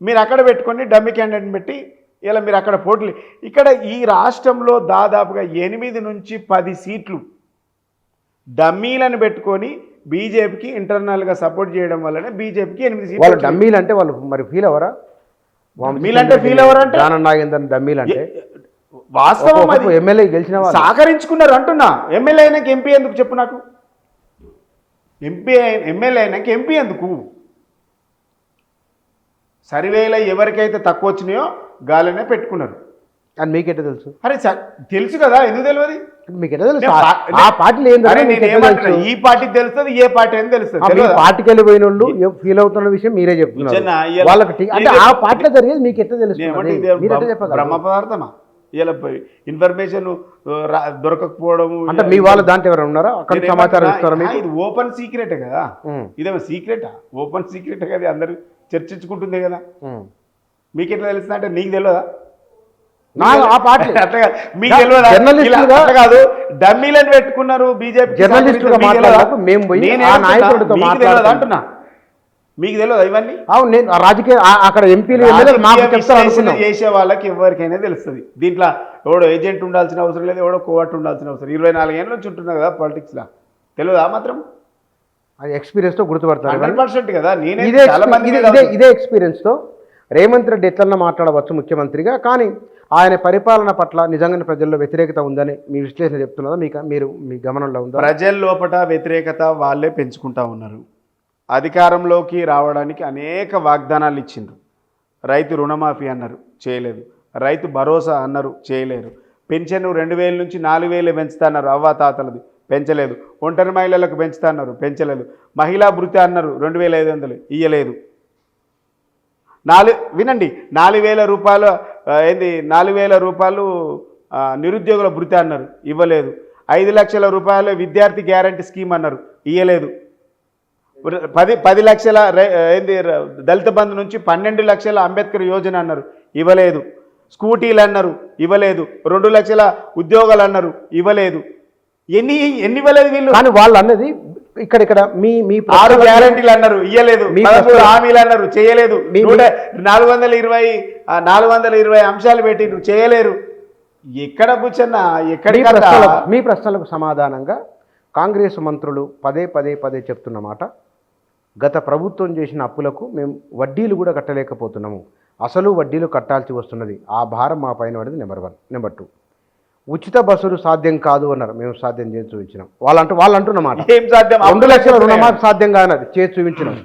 మీరు అక్కడ పెట్టుకొని డమ్మీ క్యాండిడేట్ని పెట్టి ఇలా మీరు అక్కడ పోటీలు. ఇక్కడ ఈ రాష్ట్రంలో దాదాపుగా 8 నుంచి 10 సీట్లు డమ్మీలను పెట్టుకొని బీజేపీకి ఇంటర్నల్గా సపోర్ట్ చేయడం వల్లనే బీజేపీకి 8 సీట్లు. వాళ్ళు డమ్మీలు అంటే వాళ్ళు మరి ఫీల్ అవ్వరా? మీలంటే ఫీల్ అవ్వరంటే నాగేందర్ డమ్మీలు అంటే వాస్తవం అది. ఎమ్మెల్యే గెలిచిన వాళ్ళు సహకరించుకున్నారు అంటున్నా. ఎమ్మెల్యే అయినాక ఎంపీ ఎందుకు చెప్పు నాకు? ఎమ్మెల్యే అయినాక ఎంపీ ఎందుకు? సర్వేలో ఎవరికైతే తక్కువ వచ్చినాయో గాలినే పెట్టుకున్నారు. అని మీకెట్ట తెలుసు? అరే తెలుసు కదా, ఎందుకు తెలియదు? మీకెట్ట తెలుసు? ఆ పార్టీలు ఈ పార్టీకి తెలుస్తుంది, ఏ పార్టీ అని తెలుస్తుంది. పార్టీకి వెళ్ళిపోయిన వాళ్ళు ఫీల్ అవుతున్న విషయం మీరే చెప్తున్నారు. వాళ్ళకి అంటే ఆ పార్టీలో జరిగేది మీకు ఎట్లా తెలుసు? బ్రహ్మ పదార్థమా? ఇలా ఇన్ఫర్మేషన్ దొరకకపోవడం అంటే మీ వాళ్ళు దాంట్లో ఎవరైనా ఉన్నారా? అక్కడ సమాచారం ఇస్తారా? ఇది ఓపెన్ సీక్రెటే కదా, ఇదేమో సీక్రెటా? ఓపెన్ సీక్రెటే కదా, అందరూ చర్చించుకుంటుంది కదా. మీకు ఎట్లా తెలుస్తుంది అంటే నీకు తెలియదా? మీకు తెలియదా? కాదు, డమ్మీలను పెట్టుకున్నారు బీజేపీ అంటున్నా. మీకు తెలియదు ఇవన్నీ? అవును, నేను రాజకీయ అక్కడ ఎంపీలు చేసే వాళ్ళకి ఎవరికైనా తెలుస్తుంది. దీంట్లో ఎవడో ఏజెంట్ ఉండాల్సిన అవసరం లేదు, ఎవడో కోవర్ట్ ఉండాల్సిన అవసరం. 24 ఏళ్ళ నుంచి ఉంటున్నా కదా పాలిటిక్స్లో, తెలియదా మాత్రం? అది ఎక్స్పీరియన్స్తో గుర్తుపడతారు 100% కదా. ఇదే ఎక్స్పీరియన్స్తో రేవంత్ రెడ్డి ఎట్లన్నా మాట్లాడవచ్చు ముఖ్యమంత్రిగా, కానీ ఆయన పరిపాలన పట్ల నిజంగానే ప్రజల్లో వ్యతిరేకత ఉందని మీ విశ్లేషణ చెప్తున్నదా? మీరు మీ గమనంలో ఉందా? ప్రజల లోపల వ్యతిరేకత వాళ్ళే పెంచుకుంటా ఉన్నారు. అధికారంలోకి రావడానికి అనేక వాగ్దానాలు ఇచ్చిండ్రు. రైతు రుణమాఫీ అన్నారు, చేయలేదు. రైతు భరోసా అన్నారు, చేయలేరు. పెన్షన్ 2000 నుంచి 4000 పెంచుతాన్నారు, అవ్వాతాతలది, పెంచలేదు. ఒంటరి మహిళలకు పెంచుతాన్నారు, పెంచలేదు. మహిళా భృతి అన్నారు 2500, ఇయ్యలేదు. వినండి, 4000 రూపాయలు ఏంది, 4000 రూపాయలు నిరుద్యోగుల భృతి అన్నారు, ఇవ్వలేదు. 5 లక్షల రూపాయలు విద్యార్థి గ్యారంటీ స్కీమ్ అన్నారు, ఇవ్వలేదు. 10 లక్షల ఏంది దళిత బంధు నుంచి 12 లక్షల అంబేద్కర్ యోజన అన్నారు, ఇవ్వలేదు. స్కూటీలు అన్నారు, ఇవ్వలేదు. 2 లక్షల ఉద్యోగాలు అన్నారు, ఇవ్వలేదు. ఎన్ని ఇవ్వలేదు వీళ్ళు? కానీ వాళ్ళు అన్నది ఇక్కడ మీ 6 గ్యారంటీలు అన్నారు, ఇవ్వలేదు. 13 హామీలు అన్నారు, చేయలేదు. 420 అంశాలు పెట్టిండ్రు, చేయలేరు. ఎక్కడ కూర్చున్నా ఎక్కడ? మీ ప్రశ్నలకు సమాధానంగా కాంగ్రెస్ మంత్రులు పదే చెప్తున్న మాట, గత ప్రభుత్వం చేసిన అప్పులకు మేము వడ్డీలు కూడా కట్టలేకపోతున్నాము, అసలు వడ్డీలు కట్టాల్సి వస్తున్నది, ఆ భారం మా పైన పడింది. నెంబర్ 1. నెంబర్ 2, ఉచిత బస్సులు సాధ్యం కాదు అన్నారు, మేము సాధ్యం చేసి చూపించినాం. వాళ్ళు అంటున్నమాట 2 లక్షల రుణమాఫీ సాధ్యం కాదన్నది, చేసి చూపించినాం.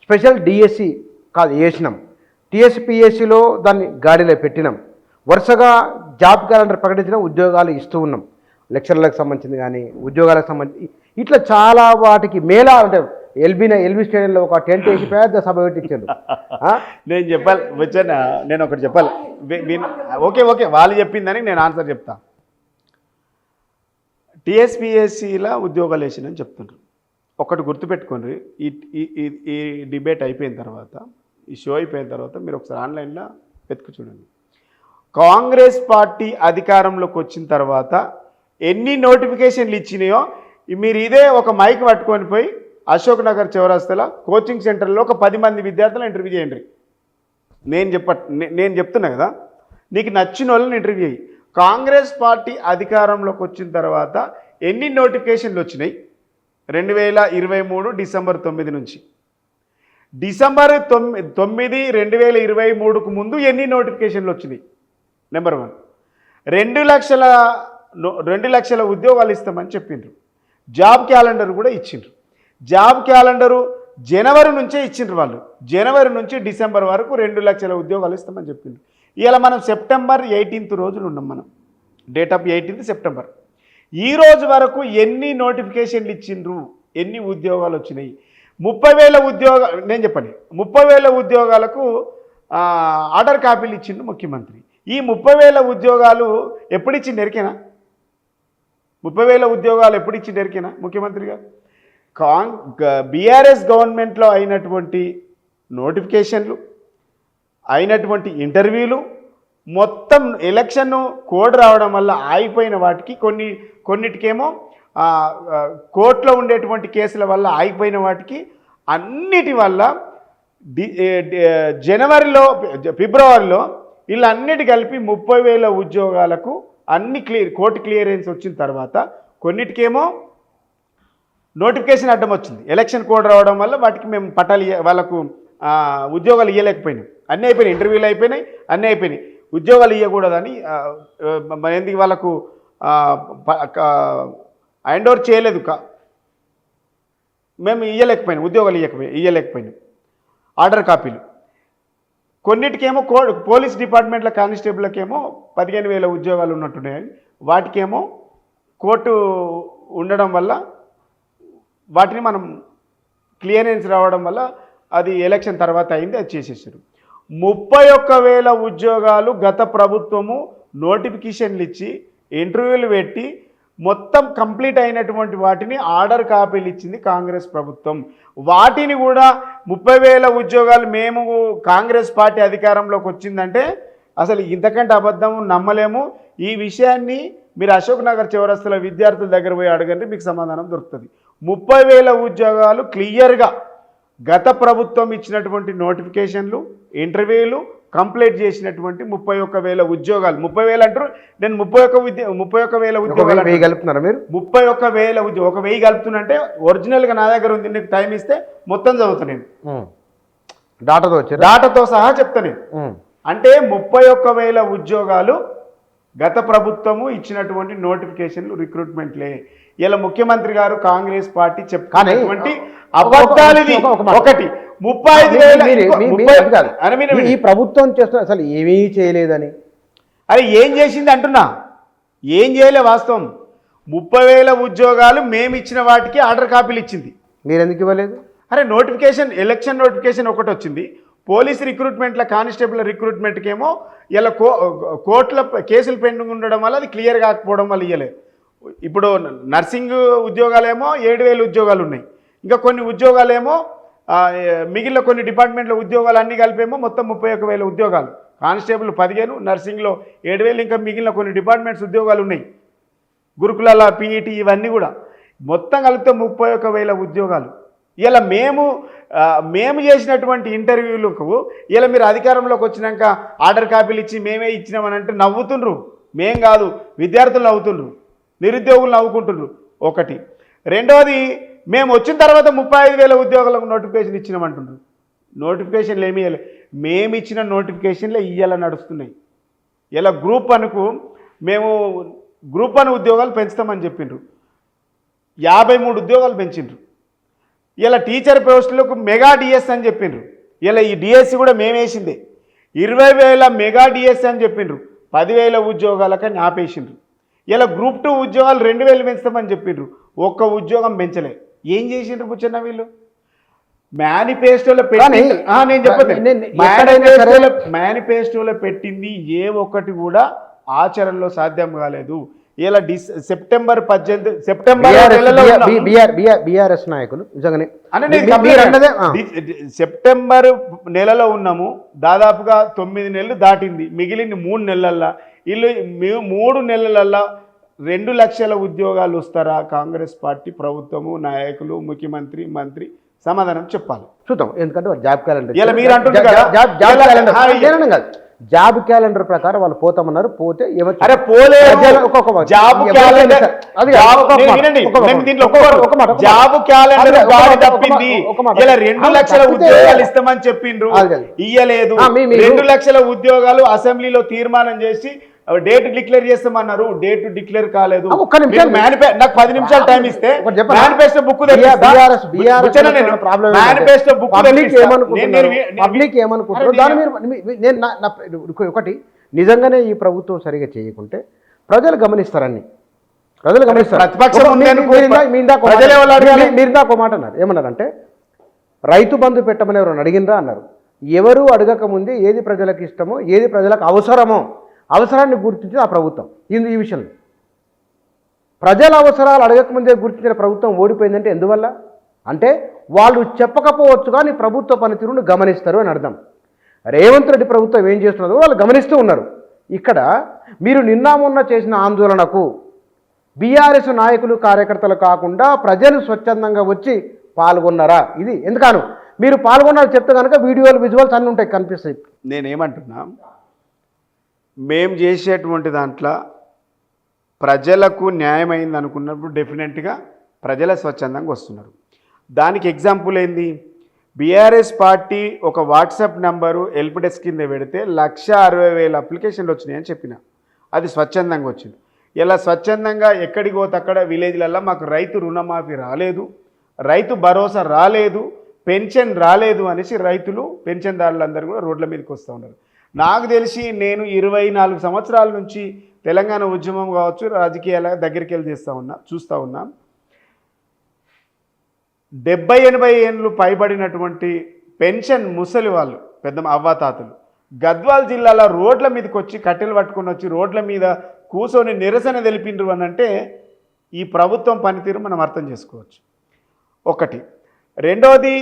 స్పెషల్ డిఎస్సి కాదు వేసినాం, టీఎస్పీఎస్సిలో దాన్ని గాడిలో పెట్టినాం. వరుసగా జాబ్ క్యాలెండర్ ప్రకటించిన ఉద్యోగాలు ఇస్తూ ఉన్నాం, లెక్చర్లకు సంబంధించింది కానీ ఉద్యోగాలకు సంబంధించి ఇట్లా చాలా వాటికి మేళా అంటే ఎల్బీ స్టేడియంలో ఒక టెంట్ వేసి పెద్ద సభ పెట్టించారు. నేను చెప్పాలి వచ్చానా, నేను ఒకటి చెప్పాలి. ఓకే వాళ్ళు చెప్పిందని నేను ఆన్సర్ చెప్తా. టీఎస్పీఎస్సీలా ఉద్యోగాలు వేసినని చెప్తుండ్రు. ఒకటి గుర్తుపెట్టుకోండి, ఈ డిబేట్ అయిపోయిన తర్వాత, ఈ షో అయిపోయిన తర్వాత మీరు ఒకసారి ఆన్లైన్లో వెతుకు చూడండి. కాంగ్రెస్ పార్టీ అధికారంలోకి వచ్చిన తర్వాత ఎన్ని నోటిఫికేషన్లు ఇచ్చినాయో మీరు ఇదే ఒక మైక్ పట్టుకొని పోయి అశోక్ నగర్ చౌరస్తాలో కోచింగ్ సెంటర్లో ఒక 10 మంది విద్యార్థులను ఇంటర్వ్యూ చేయండి. నేను చెప్తున్నా కదా, నీకు నచ్చిన వాళ్ళని ఇంటర్వ్యూ చేయి. కాంగ్రెస్ పార్టీ అధికారంలోకి వచ్చిన తర్వాత ఎన్ని నోటిఫికేషన్లు వచ్చినాయి? 2023 డిసెంబర్ 9 నుంచి డిసెంబర్ 9, 2023కు ముందు ఎన్ని నోటిఫికేషన్లు వచ్చినాయి? నెంబర్ 1, 2 లక్షల ఉద్యోగాలు ఇస్తామని చెప్పిండ్రు. జాబ్ క్యాలెండర్ కూడా ఇచ్చిండ్రు. జాబ్ క్యాలెండరు జనవరి నుంచే ఇచ్చిండ్రు వాళ్ళు. జనవరి నుంచి డిసెంబర్ వరకు 2 లక్షల ఉద్యోగాలు ఇస్తామని చెప్పిండ్రు. ఇలా మనం సెప్టెంబర్ 18 రోజులు ఉన్నాం, మనం డేట్ ఆఫ్ 18 సెప్టెంబర్. ఈ రోజు వరకు ఎన్ని నోటిఫికేషన్లు ఇచ్చిండ్రు, ఎన్ని ఉద్యోగాలు వచ్చినాయి? 30,000 ఉద్యోగాలు. నేను చెప్పండి, 30,000 ఉద్యోగాలకు ఆర్డర్ కాపీలు ఇచ్చిండు ముఖ్యమంత్రి. ఈ 30,000 ఉద్యోగాలు ఎప్పుడు ఇచ్చిండు ఎరికేనా? 30,000 ఉద్యోగాలు ఎప్పుడు ఇచ్చిండు ఎరికేనా ముఖ్యమంత్రి గారు? బీఆర్ఎస్ గవర్నమెంట్లో అయినటువంటి నోటిఫికేషన్లు, అయినటువంటి ఇంటర్వ్యూలు, మొత్తం ఎలక్షన్ కోడ్ రావడం వల్ల ఆగిపోయిన వాటికి కొన్నిటికేమో కోర్టులో ఉండేటువంటి కేసుల వల్ల ఆగిపోయిన వాటికి అన్నిటి వల్ల జనవరిలో ఫిబ్రవరిలో వీళ్ళన్నిటి కలిపి 30,000 ఉద్యోగాలకు అన్ని కోర్టు క్లియరెన్స్ వచ్చిన తర్వాత కొన్నిటికేమో నోటిఫికేషన్ అడ్డం వచ్చింది. ఎలక్షన్ కోడ్ రావడం వల్ల వాటికి మేము పట్టాలు వాళ్ళకు ఉద్యోగాలు ఇవ్వలేకపోయినాం. అన్నీ అయిపోయినాయి, ఇంటర్వ్యూలు అయిపోయినాయి, అన్నీ అయిపోయినాయి. ఉద్యోగాలు ఇవ్వకూడదని ఎందుకు వాళ్ళకు హ్యాండ్ ఓవర్ చేయలేదు, మేము ఇవ్వలేకపోయినాం, ఉద్యోగాలు ఇవ్వలేకపోయినాం. ఆర్డర్ కాపీలు కొన్నిటికేమో పోలీస్ డిపార్ట్మెంట్ల కానిస్టేబుల్కేమో 15,000 ఉద్యోగాలు ఉన్నట్టున్నాయి. వాటికేమో కోర్టు ఉండడం వల్ల వాటిని మనం క్లియరెన్స్ రావడం వల్ల అది ఎలక్షన్ తర్వాత అయింది, అది చేసేసారు. 31,000 ఉద్యోగాలు గత ప్రభుత్వము నోటిఫికేషన్లు ఇచ్చి ఇంటర్వ్యూలు పెట్టి మొత్తం కంప్లీట్ అయినటువంటి వాటిని ఆర్డర్ కాపీలు ఇచ్చింది కాంగ్రెస్ ప్రభుత్వం. వాటిని కూడా 30,000 ఉద్యోగాలు మేము కాంగ్రెస్ పార్టీ అధికారంలోకి వచ్చిందంటే అసలు ఇంతకంటే అబద్ధం నమ్మలేము. ఈ విషయాన్ని మీరు అశోక్ నగర్ చౌరస్తాలో విద్యార్థుల దగ్గర పోయి అడగండి, మీకు సమాధానం దొరుకుతుంది. 30,000 ఉద్యోగాలు క్లియర్గా గత ప్రభుత్వం ఇచ్చినటువంటి నోటిఫికేషన్లు, ఇంటర్వ్యూలు కంప్లీట్ చేసినటువంటి 31,000 ఉద్యోగాలు. 30,000 అంటారు, నేను 31,000 ఉద్యోగాలు కలుపుతున్నారా మీరు? 31,000 ఉద్యోగం, 1,000 కలుపుతున్నంటే ఒరిజినల్గా నా దగ్గర ఉంది, నీకు టైం ఇస్తే మొత్తం చదువుతా నేను, డాటాతో సహా చెప్తా నేను. అంటే 31,000 ఉద్యోగాలు గత ప్రభుత్వము ఇచ్చినటువంటి నోటిఫికేషన్లు, రిక్రూట్మెంట్లే. ఇలా ముఖ్యమంత్రి గారు కాంగ్రెస్ పార్టీ చెప్పుకున్నటువంటి అబద్ధాలు. ఇది ఒకటి 35,000 ఈ ప్రభుత్వం చేస్తున్న అసలు ఏమీ చేయలేదని. అరే ఏం చేసింది అంటున్నా, ఏం చేయలే. వాస్తవం 30,000 ఉద్యోగాలు మేము ఇచ్చిన వాటికి ఆర్డర్ కాపీలు ఇచ్చింది, మీరు ఎందుకు ఇవ్వలేదు? అరే నోటిఫికేషన్, ఎలక్షన్ నోటిఫికేషన్ ఒకటి వచ్చింది. పోలీస్ రిక్రూట్మెంట్ల కానిస్టేబుల్ రిక్రూట్మెంట్కి ఏమో ఇలా కోర్టుల కేసులు పెండింగ్ ఉండడం వల్ల అది క్లియర్ కాకపోవడం వల్ల ఇవ్వలేదు. ఇప్పుడు నర్సింగ్ ఉద్యోగాలేమో 7,000 ఉద్యోగాలు ఉన్నాయి. ఇంకా కొన్ని ఉద్యోగాలేమో మిగిలిన కొన్ని డిపార్ట్మెంట్ల ఉద్యోగాలు అన్నీ కలిపేమో మొత్తం 31,000 ఉద్యోగాలు. కానిస్టేబుల్ 15, నర్సింగ్లో 7,000, ఇంకా మిగిలిన కొన్ని డిపార్ట్మెంట్స్ ఉద్యోగాలు ఉన్నాయి. గురుకులాల పీఈటీ ఇవన్నీ కూడా మొత్తం కలిపితే 31,000 ఉద్యోగాలు. ఇలా మేము చేసినటువంటి ఇంటర్వ్యూలకు ఇలా మీరు అధికారంలోకి వచ్చినాక ఆర్డర్ కాపీలు ఇచ్చి మేమే ఇచ్చినామని అంటే నవ్వుతుండ్రు. మేం కాదు, విద్యార్థులు నవ్వుతుండ్రు, నిరుద్యోగులు నవ్వుకుంటుండ్రు. ఒకటి. రెండవది, మేము వచ్చిన తర్వాత 35,000 ఉద్యోగాలకు నోటిఫికేషన్ ఇచ్చినామంటుండ్రు. నోటిఫికేషన్లు ఏమీ ఇవ్వలేదు. మేము ఇచ్చిన నోటిఫికేషన్లే ఇయ్యాల నడుస్తున్నాయి. ఇలా గ్రూప్ 1కు మేము గ్రూప్ 1 ఉద్యోగాలు పెంచుతామని చెప్పిండ్రు, 53 ఉద్యోగాలు పెంచిండ్రు. ఇలా టీచర్ పోస్టులకు మెగా డిఎస్ అని చెప్పిండ్రు. ఇలా ఈ డిఎస్సి కూడా మేమేసిందే. 20,000 మెగా డిఎస్సి అని చెప్పిండ్రు, 10,000 ఉద్యోగాలకని ఆపేసిండ్రు. ఇలా గ్రూప్ 2 ఉద్యోగాలు 2,000 పెంచుతామని చెప్పిండ్రు, ఒక్క ఉద్యోగం పెంచలే. ఏం చేసిండ్రు బుచ్చన్న వీళ్ళు? మేనిఫెస్టోలో పెట్టి నేను చెప్పదు, మేనిఫెస్టోలో పెట్టింది ఏ ఒక్కటి కూడా ఆచరణలో సాధ్యం కాలేదు. ఇలా సెప్టెంబర్ 18 బీఆర్ఎస్ నాయకులు నిజంగానే సెప్టెంబర్ నెలలో ఉన్నాము, దాదాపుగా 9 నెలలు దాటింది. మిగిలిన 3 నెలల్లో వీళ్ళు 3 నెలలల్లో 2 లక్షల ఉద్యోగాలు వస్తారా? కాంగ్రెస్ పార్టీ ప్రభుత్వము, నాయకులు, ముఖ్యమంత్రి, మంత్రి సమాధానం చెప్పాలి. చూద్దాం. ఎందుకంటే జాబ్ క్యాలెండర్ ఇలా మీరు అంటున్నారు కదా, జాబ్ క్యాలెండర్ ప్రకారం వాళ్ళు పోతామన్నారు. పోతే జాబ్ క్యాలెండర్ తప్పింది. ఇలా 2 లక్షల ఉద్యోగాలు ఇస్తామని చెప్పిండ్రు, ఇయ్యలేదు. 2 లక్షల ఉద్యోగాలు అసెంబ్లీలో తీర్మానం చేసి డేట్ డిక్లేర్ చేస్తామన్నారు, డేట్ డిక్లేర్ కాలేదు. నాకు 10 నిమిషాలు టైం ఇస్తే మేనిఫెస్టో బుక్ ఒకటి. నిజంగానే ఈ ప్రభుత్వం సరిగా చేయకుంటే ప్రజలు గమనిస్తారని, ప్రజలు గమనిస్తారు. మీరు దాకా మాట అన్నారు, ఏమన్నారంటే రైతు బంధు పెట్టమని ఎవరైనా అడిగినరా అన్నారు. ఎవరు అడగకముందే ఏది ప్రజలకు ఇష్టమో ఏది ప్రజలకు అవసరమో అవసరాన్ని గుర్తించింది ఆ ప్రభుత్వం. ఈ విషయంలో ప్రజల అవసరాలు అడగకముందే గుర్తించిన ప్రభుత్వం ఓడిపోయిందంటే ఎందువల్ల అంటే వాళ్ళు చెప్పకపోవచ్చు కానీ ప్రభుత్వ పనితీరును గమనిస్తారు అని అర్థం. రేవంత్ రెడ్డి ప్రభుత్వం ఏం చేస్తున్నదో వాళ్ళు గమనిస్తూ ఉన్నారు. ఇక్కడ మీరు నిన్న మొన్న చేసిన ఆందోళనకు బీఆర్ఎస్ నాయకులు కార్యకర్తలు కాకుండా ప్రజలు స్వచ్ఛందంగా వచ్చి పాల్గొన్నారా? ఇది ఎందుకను మీరు పాల్గొన్నారు చెప్తే కనుక వీడియోలు విజువల్స్ అన్నీ ఉంటాయి, కనిపిస్తాయి. నేనేమంటున్నా, మేము చేసేటువంటి దాంట్లో ప్రజలకు న్యాయమైంది అనుకున్నప్పుడు డెఫినెట్గా ప్రజల స్వచ్ఛందంగా వస్తున్నారు. దానికి ఎగ్జాంపుల్ ఏంది, బీఆర్ఎస్ పార్టీ ఒక వాట్సాప్ నంబరు హెల్ప్ డెస్క్ కింద పెడితే 1,60,000 అప్లికేషన్లు వచ్చినాయని చెప్పిన, అది స్వచ్ఛందంగా వచ్చింది. ఇలా స్వచ్ఛందంగా ఎక్కడికి పోతే అక్కడ విలేజ్లలో మాకు రైతు రుణమాఫీ రాలేదు, రైతు భరోసా రాలేదు, పెన్షన్ రాలేదు అనేసి రైతులు పెన్షన్దారులందరూ కూడా రోడ్ల మీదకి వస్తూ ఉన్నారు. నాకు తెలిసి నేను 24 సంవత్సరాల నుంచి తెలంగాణ ఉద్యమం కావచ్చు రాజకీయాల దగ్గరికి వెళ్ళి చూస్తూ ఉన్నా 70-80 ఏళ్ళు పైబడినటువంటి పెన్షన్ ముసలి వాళ్ళు పెద్ద అవ్వాతాతలు గద్వాల్ జిల్లాలో రోడ్ల మీదకి వచ్చి కట్టెలు పట్టుకొని వచ్చి రోడ్ల మీద కూర్చొని నిరసన తెలిపిండ్రు అని అంటే ఈ ప్రభుత్వం పనితీరు మనం అర్థం చేసుకోవచ్చు. ఒకటి. రెండోది,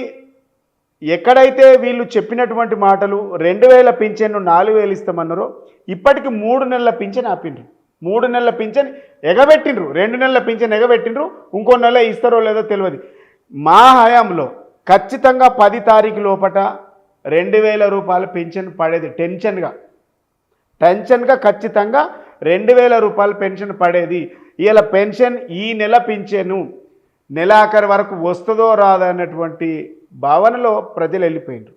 ఎక్కడైతే వీళ్ళు చెప్పినటువంటి మాటలు 2,000 పింఛన్ను 4,000 ఇస్తామన్నారో ఇప్పటికి 3 నెలల పింఛన్ ఆపిండ్రు. 3 నెలల పింఛన్ ఎగబెట్టిండ్రు, 2 నెలల పింఛన్ ఎగబెట్టిండ్రు, ఇంకో నెల ఇస్తారో లేదో తెలియదు. మా హయాంలో ఖచ్చితంగా 10 తారీఖు లోపట 2,000 రూపాయల పెన్షన్ పడేది. టెన్షన్గా ఖచ్చితంగా 2,000 రూపాయల పెన్షన్ పడేది. ఇలా పెన్షన్ ఈ నెల పింఛను నెలాఖరు వరకు వస్తుందో రాదన్నటువంటి భావనలో ప్రజలు వెళ్ళిపోయిండ్రు.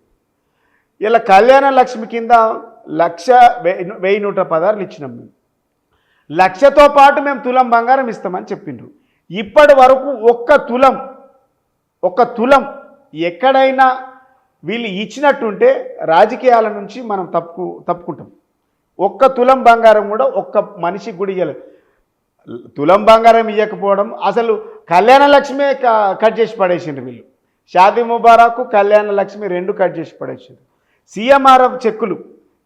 ఇలా కళ్యాణ లక్ష్మి కింద 1,116 ఇచ్చినాం. మేము 1,00,000తో పాటు మేము తులం బంగారం ఇస్తామని చెప్పిండ్రు. ఇప్పటి వరకు ఒక్క తులం ఎక్కడైనా వీళ్ళు ఇచ్చినట్టుంటే రాజకీయాల నుంచి మనం తప్పుకుంటాం. ఒక్క తులం బంగారం కూడా ఒక్క మనిషికి కూడా ఇవ్వలేదు. తులం బంగారం ఇవ్వకపోవడం, అసలు కళ్యాణ లక్ష్మే కట్ చేసి పడేసిండ్రు వీళ్ళు. షాదీ ముబారక్, కళ్యాణ లక్ష్మి 2 కట్ చేసి పడేసిండ్రు. సీఎంఆర్ఎఫ్ చెక్కులు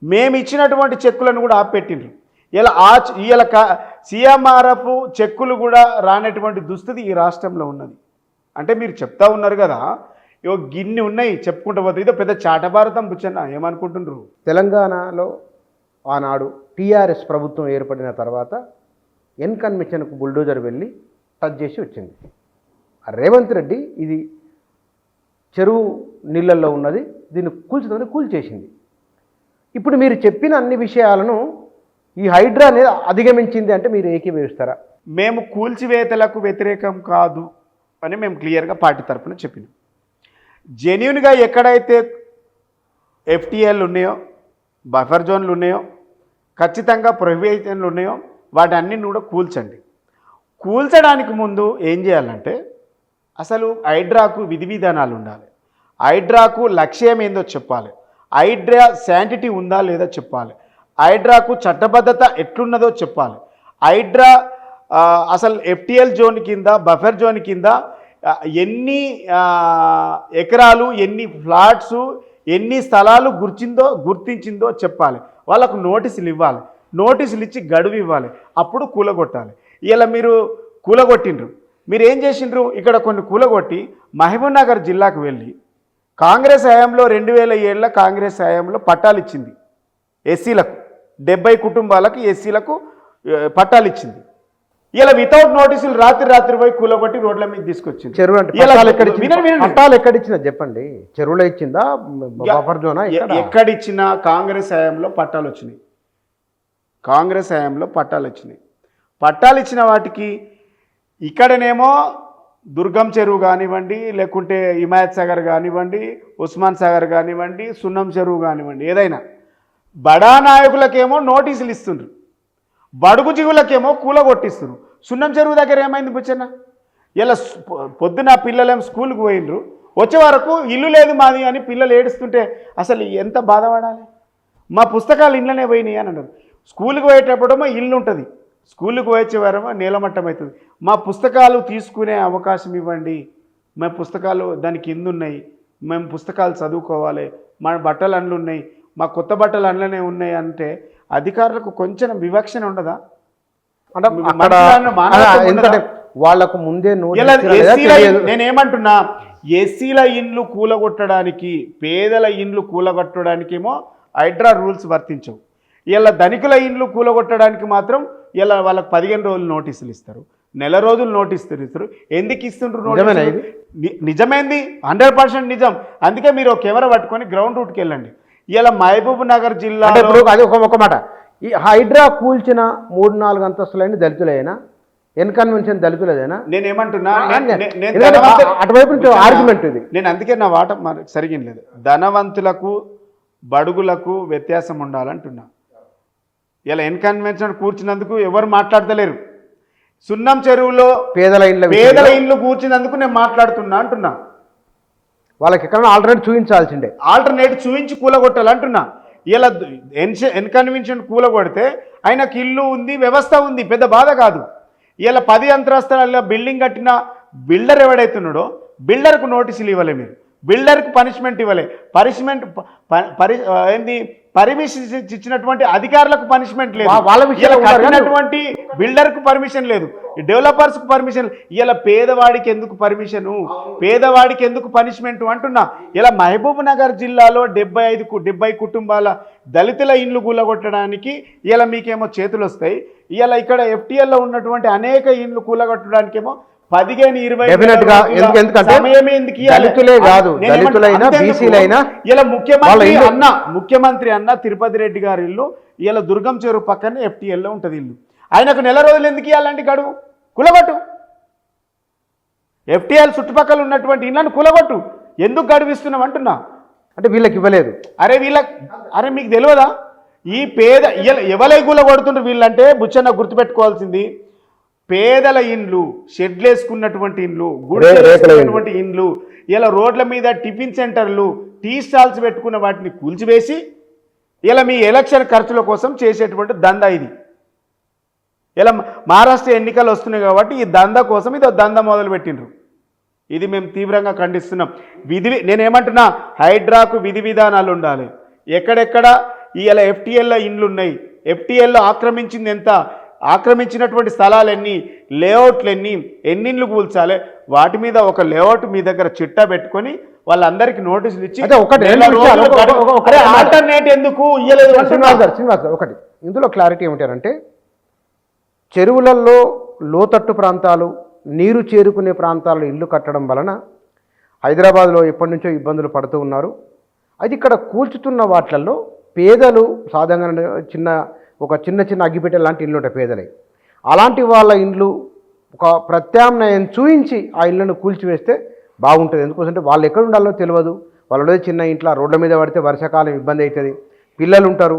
మేము ఇచ్చినటువంటి చెక్కులను కూడా ఆపెట్టిండ్రు. ఇలా సీఎంఆర్ఎఫ్ చెక్కులు కూడా రానటువంటి దుస్థితి ఈ రాష్ట్రంలో ఉన్నది. అంటే మీరు చెప్తా ఉన్నారు కదా, గిన్ని ఉన్నాయి చెప్పుకుంటూ పోతే ఇదో పెద్ద చాటభారతం బుచ్చన్న, ఏమనుకుంటున్నారు? తెలంగాణలో ఆనాడు టీఆర్ఎస్ ప్రభుత్వం ఏర్పడిన తర్వాత ఎన్కన్వెన్షన్కు బుల్డోజర్ వెళ్ళి టచ్ చేసి వచ్చింది. రేవంత్ రెడ్డి ఇది చెరువు నీళ్ళల్లో ఉన్నది, దీన్ని కూల్చేసింది. ఇప్పుడు మీరు చెప్పిన అన్ని విషయాలను ఈ హైడ్రా అనేది అధిగమించింది అంటే మీరు ఏకీభవిస్తారా? మేము కూల్చివేతలకు వ్యతిరేకం కాదు అని మేము క్లియర్గా పార్టీ తరఫున చెప్పినాం. జెన్యున్గా ఎక్కడైతే ఎఫ్టీఎల్ ఉన్నాయో, బఫర్ జోన్లు ఉన్నాయో, ఖచ్చితంగా ప్రొహిబిషన్లు ఉన్నాయో వాటన్నిటిని కూడా కూల్చండి. కూల్చడానికి ముందు ఏం చేయాలంటే అసలు హైడ్రాకు విధి విధానాలు ఉండాలి. హైడ్రాకు లక్ష్యం ఏందో చెప్పాలి. హైడ్రా శాంటిటీ ఉందా లేదా చెప్పాలి. హైడ్రాకు చట్టబద్ధత ఎట్లున్నదో చెప్పాలి. హైడ్రా అసలు ఎఫ్టీఎల్ జోన్ కింద, బఫర్ జోన్ కింద ఎన్ని ఎకరాలు, ఎన్ని ఫ్లాట్సు, ఎన్ని స్థలాలు గుర్తించిందో చెప్పాలి. వాళ్ళకు నోటీసులు ఇవ్వాలి. నోటీసులు ఇచ్చి గడువు ఇవ్వాలి. అప్పుడు కూలగొట్టాలి. ఇలా మీరు కూలగొట్టిండ్రు. మీరు ఏం చేసిండ్రు? ఇక్కడ కొన్ని కూలగొట్టి మహబూబ్నగర్ జిల్లాకు వెళ్ళి కాంగ్రెస్ హయాంలో 2007 కాంగ్రెస్ హయాంలో పట్టాలు ఇచ్చింది. ఎస్సీలకు 70 కుటుంబాలకు ఎస్సీలకు పట్టాలు ఇచ్చింది. ఇలా వితౌట్ నోటీసులు రాత్రి పోయి కూలగొట్టి రోడ్ల మీద తీసుకొచ్చింది. చెరువు పట్టాలు ఎక్కడిచ్చినా చెప్పండి. చెరువులో ఇచ్చిందా, బఫర్ జోనా? ఎక్కడిచ్చినా కాంగ్రెస్ హయాంలో పట్టాలు వచ్చినాయి. కాంగ్రెస్ హయాంలో పట్టాలు వచ్చినాయి. పట్టాలు ఇచ్చిన వాటికి ఇక్కడనేమో దుర్గం చెరువు కానివ్వండి, లేకుంటే హిమాయత్ సాగర్ కానివ్వండి, ఉస్మాన్ సాగర్ కానివ్వండి, సున్నం చెరువు కానివ్వండి, ఏదైనా బడా నాయకులకేమో నోటీసులు ఇస్తుండ్రు, బడుగు జీవులకేమో కూలగొట్టిస్తున్నారు. సున్నం చెరువు దగ్గర ఏమైంది బుచ్చన్న? ఇలా పొద్దున పిల్లలేమో స్కూల్కి పోయిండ్రు, వచ్చే వరకు ఇల్లు లేదు మాది అని పిల్లలు ఏడుస్తుంటే అసలు ఎంత బాధపడాలి? మా పుస్తకాలు ఇళ్ళనే పోయినాయి అని అన్నారు. స్కూల్కి పోయేటప్పుడేమో ఇల్లు ఉంటుంది, స్కూల్కి పోయేవారేమో నీలమట్టం అవుతుంది. మా పుస్తకాలు తీసుకునే అవకాశం ఇవ్వండి, మా పుస్తకాలు దాని కింద ఉన్నాయి, మేము పుస్తకాలు చదువుకోవాలి, మా బట్టలు అండ్లు ఉన్నాయి, మా కొత్త బట్టలు అండ్లనే ఉన్నాయి అంటే అధికారులకు కొంచెం వివక్షణ ఉండదా? అంటే అక్కడ మనుషులను మానవత్వం ఉండదా? ఎందుకంటే వాళ్ళకు ముందే ఇలా నోటీస్ ఇచ్చినా లేదా ఎస్సీల తెలియదు. నేనేమంటున్నా, ఎస్సీల ఇండ్లు కూలగొట్టడానికి, పేదల ఇండ్లు కూలగొట్టడానికేమో హైడ్రా రూల్స్ వర్తించవు. ఇలా ధనికుల ఇండ్లు కూలగొట్టడానికి మాత్రం ఇలా వాళ్ళకి 15 రోజులు నోటీసులు ఇస్తారు, నెల రోజులు నోటీసులు ఇస్తారు. ఎందుకు ఇస్తుండ్రు నిజమేనా నోటీసులు? ఇది? నిజమేంది, 100% నిజం. అందుకే మీరు ఒక కెమెరా పట్టుకొని గ్రౌండ్ రూట్కి వెళ్ళండి. ఇలా మహబూబ్ నగర్ జిల్లా అంటే ఇప్పుడు అది ఒక మాట, ఈ హైడ్రా కూల్చిన 3-4 అంతస్తులైన దళితులైనా, ఎన్కన్వెన్షన్ దళితులదేనా? నేనేమంటున్నా, అటువైపు నుంచి ఆర్గ్యుమెంట్ ఇది. నేను అందుకే నా వాట సరిగిన లేదు. ధనవంతులకు బడుగులకు వ్యత్యాసం ఉండాలంటున్నా. ఇలా ఇన్కన్వెన్షన్ కూర్చున్నందుకు ఎవరు మాట్లాడతలేరు. సున్నం చెరువులో పేదల ఇండ్లు కూర్చున్నందుకు నేను మాట్లాడుతున్నా అంటున్నా. వాళ్ళకి ఎక్కడైనా ఆల్టర్నేట్ చూపించాల్సిందే. ఆల్టర్నేట్ చూపించి కూలగొట్టాలంటున్నా. ఇలా ఇన్కన్వెన్షన్ కూలగొడితే ఆయనకు ఇల్లు ఉంది, వ్యవస్థ ఉంది, పెద్ద బాధ కాదు. ఇలా 10 అంతస్తుల బిల్డింగ్ కట్టిన బిల్డర్ ఎవడైతున్నాడో బిల్డర్కు నోటీసులు ఇవ్వలే, మీరు బిల్డర్కు పనిష్మెంట్ ఇవ్వలే. పర్మిషన్ ఇచ్చినటువంటి అధికారులకు పనిష్మెంట్ లేదు, వాళ్ళ విషయంలో కట్టినటువంటి బిల్డర్కు పర్మిషన్ లేదు, డెవలపర్స్కు పర్మిషన్. ఇలా పేదవాడికి ఎందుకు పర్మిషను, పేదవాడికి ఎందుకు పనిష్మెంట్ అంటున్నా. ఇలా మహబూబ్ నగర్ జిల్లాలో 70 కుటుంబాల దళితుల ఇండ్లు కూలగొట్టడానికి ఇలా మీకేమో చేతులు వస్తాయి. ఇలా ఇక్కడ FTLలో ఉన్నటువంటి అనేక ఇండ్లు కూలగొట్టడానికేమో 15-20 దళితులే కాదు, దళితులైనా బీసీలైనా. ఇలా ముఖ్యమంత్రి అన్న తిరుపతి రెడ్డి గారి ఇల్లు ఇలా దుర్గం చెరువు పక్కనే FTLలో ఉంటుంది ఇల్లు. ఆయనకు నెల రోజులు ఎందుకు ఇవ్వాలంటే గడువు? కులగొట్టు. FTL చుట్టుపక్కల ఉన్నటువంటి ఇళ్ళను కులగొట్టు. ఎందుకు గడువిస్తున్నాం అంటున్నా. అంటే వీళ్ళకి ఇవ్వలేదు. అరే మీకు తెలియదా? ఈ పేద ఎవలై కూలగొడుతుండ్రు వీళ్ళంటే బుచ్చన్న గుర్తుపెట్టుకోవాల్సింది, పేదల ఇండ్లు, షెడ్లు వేసుకున్నటువంటి ఇండ్లు, గుడిసెలున్నటువంటి ఇండ్లు, ఇలా రోడ్ల మీద టిఫిన్ సెంటర్లు, టీ స్టాల్స్ పెట్టుకున్న వాటిని కూల్చివేసి ఇలా మీ ఎలక్షన్ ఖర్చుల కోసం చేసేటువంటి దందా ఇది. ఇలా మహారాష్ట్ర ఎన్నికలు వస్తున్నాయి కాబట్టి ఈ దందా కోసం ఇది దందా మొదలు పెట్టిండ్రు. ఇది మేము తీవ్రంగా ఖండిస్తున్నాం. నేనేమంటున్నా, హైడ్రాకు విధి విధానాలు ఉండాలి. ఎక్కడెక్కడ ఇలా FTLలో ఇండ్లు ఉన్నాయి, FTLలో ఆక్రమించింది ఎంత, ఆక్రమించినటువంటి స్థలాలు ఎన్ని, లేఅవుట్లు ఎన్ని ఇండ్లు కూల్చాలి, వాటి మీద ఒక లేఅవుట్ మీ దగ్గర చిట్టా పెట్టుకొని వాళ్ళందరికీ నోటీసులు ఇచ్చి ఆల్టర్నేట్ ఎందుకు ఇయ్యలేదు? శ్రీనివాస్ గారు ఒకటి ఇందులో క్లారిటీ ఏమిటంటే, చెరువులలో లోతట్టు ప్రాంతాలు, నీరు చేరుకునే ప్రాంతాల్లో ఇల్లు కట్టడం వలన హైదరాబాద్లో ఎప్పటి నుంచో ఇబ్బందులు పడుతూ ఉన్నారు. అది ఇక్కడ కూల్చుతున్న వాటిల్లో పేదలు సాధారణంగా చిన్న చిన్న అగ్గిపెట్టె లాంటి ఇల్లు ఉంటాయి పేదలై. అలాంటి వాళ్ళ ఇండ్లు ఒక ప్రత్యామ్నాయం చూయించి ఆ ఇళ్లను కూల్చివేస్తే బాగుంటుంది. ఎందుకోసంటే వాళ్ళు ఎక్కడ ఉండాలో తెలియదు. వాళ్ళు చిన్న ఇంట్లో రోడ్ల మీద పడితే వర్షాకాలం ఇబ్బంది అవుతుంది, పిల్లలు ఉంటారు.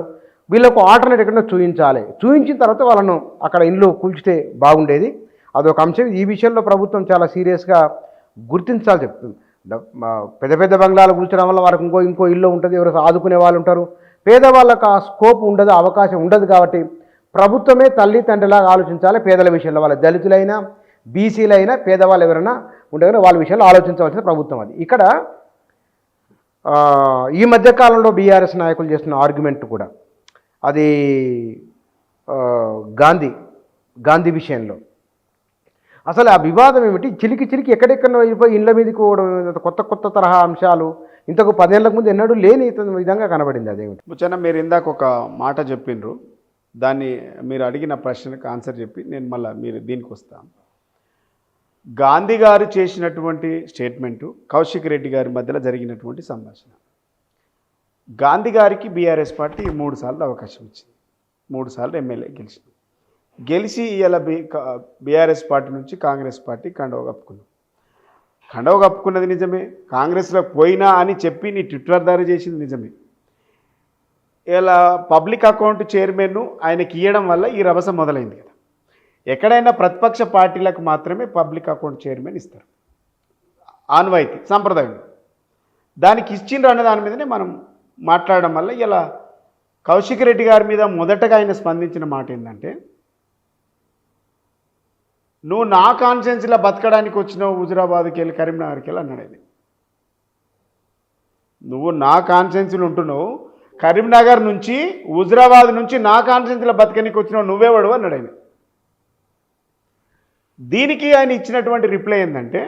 వీళ్ళకు ఆల్టర్నేట్ ఎక్కడో చూపించాలి. చూపించిన తర్వాత వాళ్ళను అక్కడ ఇండ్లు కూల్చితే బాగుండేది. అదొక అంశం. ఈ విషయంలో ప్రభుత్వం చాలా సీరియస్గా గుర్తించాలి చెప్తుంది. పెద్ద పెద్ద బంగ్లాలు కూల్చడం వల్ల వారికి ఇంకో ఇల్లు ఉంటుంది, ఎవరు ఆదుకునే వాళ్ళు ఉంటారు. పేదవాళ్ళకు ఆ స్కోప్ ఉండదు, అవకాశం ఉండదు. కాబట్టి ప్రభుత్వమే తల్లి తండ్రిలాగా ఆలోచించాలి పేదల విషయంలో. వాళ్ళ దళితులైనా బీసీలైనా పేదవాళ్ళు ఎవరైనా ఉండగానే వాళ్ళ విషయంలో ఆలోచించవలసిన ప్రభుత్వం అది. ఇక్కడ ఈ మధ్యకాలంలో బీఆర్ఎస్ నాయకులు చేస్తున్న ఆర్గ్యుమెంట్ కూడా అది గాంధీ విషయంలో అసలు ఆ వివాదం ఏమిటి? చిలికి ఎక్కడెక్కడో అయిపోయి ఇండ్ల మీదకి పోవడం, కొత్త తరహా అంశాలు ఇంతకు 10 ఏళ్లకు ముందు ఎన్నడూ లేని విధంగా కనబడింది. అదేమిటి బుచ్చన్న, మీరు ఇందాక ఒక మాట చెప్పిండ్రు, దాన్ని మీరు అడిగిన ప్రశ్నకు ఆన్సర్ చెప్పి నేను మళ్ళీ మీరు దీనికి వస్తాను. గాంధీ గారు చేసినటువంటి స్టేట్మెంటు, కౌశిక్ రెడ్డి గారి మధ్యలో జరిగినటువంటి సంభాషణ. గాంధీ గారికి బీఆర్ఎస్ పార్టీ 3 సార్లు అవకాశం ఇచ్చింది, 3 సార్లు ఎమ్మెల్యే గెలిచి ఇలా బీఆర్ఎస్ పార్టీ నుంచి కాంగ్రెస్ పార్టీ కండవ కప్పుకున్నది నిజమే. కాంగ్రెస్లో పోయినా అని చెప్పి నీ ట్విట్టర్ దారి చేసింది నిజమే. ఇలా పబ్లిక్ అకౌంట్ చైర్మన్ను ఆయనకి ఇవ్వడం వల్ల ఈ రభస మొదలైంది కదా. ఎక్కడైనా ప్రతిపక్ష పార్టీలకు మాత్రమే పబ్లిక్ అకౌంట్ చైర్మన్ ఇస్తారు, ఆన్వాయితీ సంప్రదాయం. దానికి ఇచ్చిండ్రు అనే దాని మీదనే మనం మాట్లాడడం వల్ల ఇలా కౌశిక్ రెడ్డి గారి మీద మొదటగా ఆయన స్పందించిన మాట ఏంటంటే, నువ్వు నా కాన్స్టిట్యున్సీలో బతకడానికి వచ్చినావు, హుజురాబాద్కి వెళ్ళి కరీంనగర్కి వెళ్ళి అన్నాడు. నువ్వు నా కాన్స్టిట్యున్సీలో ఉంటున్నావు, కరీంనగర్ నుంచి హుజరాబాద్ నుంచి నా కాన్స్టిట్యున్సీలో బతకనికి వచ్చినావు, నువ్వేవాడు అన్నాడు ఆయన. దీనికి ఆయన ఇచ్చినటువంటి రిప్లై ఏంటంటే,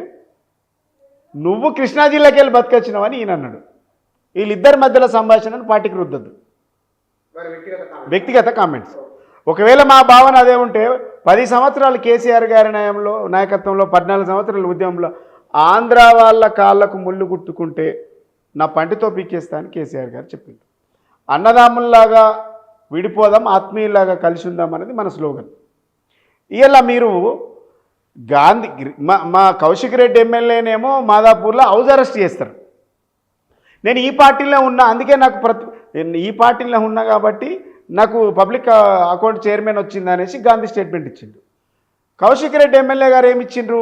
నువ్వు కృష్ణా జిల్లాకి వెళ్ళి బతకొచ్చినావని ఈయన అన్నాడు. వీళ్ళిద్దరి మధ్యలో సంభాషణను పార్టీకి రుద్దద్దు, వ్యక్తిగత కామెంట్స్. ఒకవేళ మా భావన అదే ఉంటే 10 సంవత్సరాలు కేసీఆర్ గారి నాయకత్వంలో 14 సంవత్సరాల ఉద్యమంలో ఆంధ్ర వాళ్ళ కాళ్ళకు ముళ్ళు కుట్టుకుంటే నా పంటితో పీకేస్తా అని కేసీఆర్ గారు చెప్పింది. అన్నదాముల్లాగా విడిపోదాం, ఆత్మీయులాగా కలిసి ఉందాం అనేది మన స్లోగన్. ఇలా మీరు గాంధీ మా కౌశిక్ రెడ్డి ఎమ్మెల్యేనేమో మాదాపూర్లో హౌస్ అరెస్ట్ చేస్తారు. నేను ఈ పార్టీలో ఉన్నా, అందుకే నాకు ఈ పార్టీలో ఉన్నా కాబట్టి నాకు పబ్లిక్ అకౌంట్ చైర్మన్ వచ్చింది అనేసి గాంధీ స్టేట్మెంట్ ఇచ్చిండు. కౌశిక్ రెడ్డి ఎమ్మెల్యే గారు ఏమి ఇచ్చిండ్రు,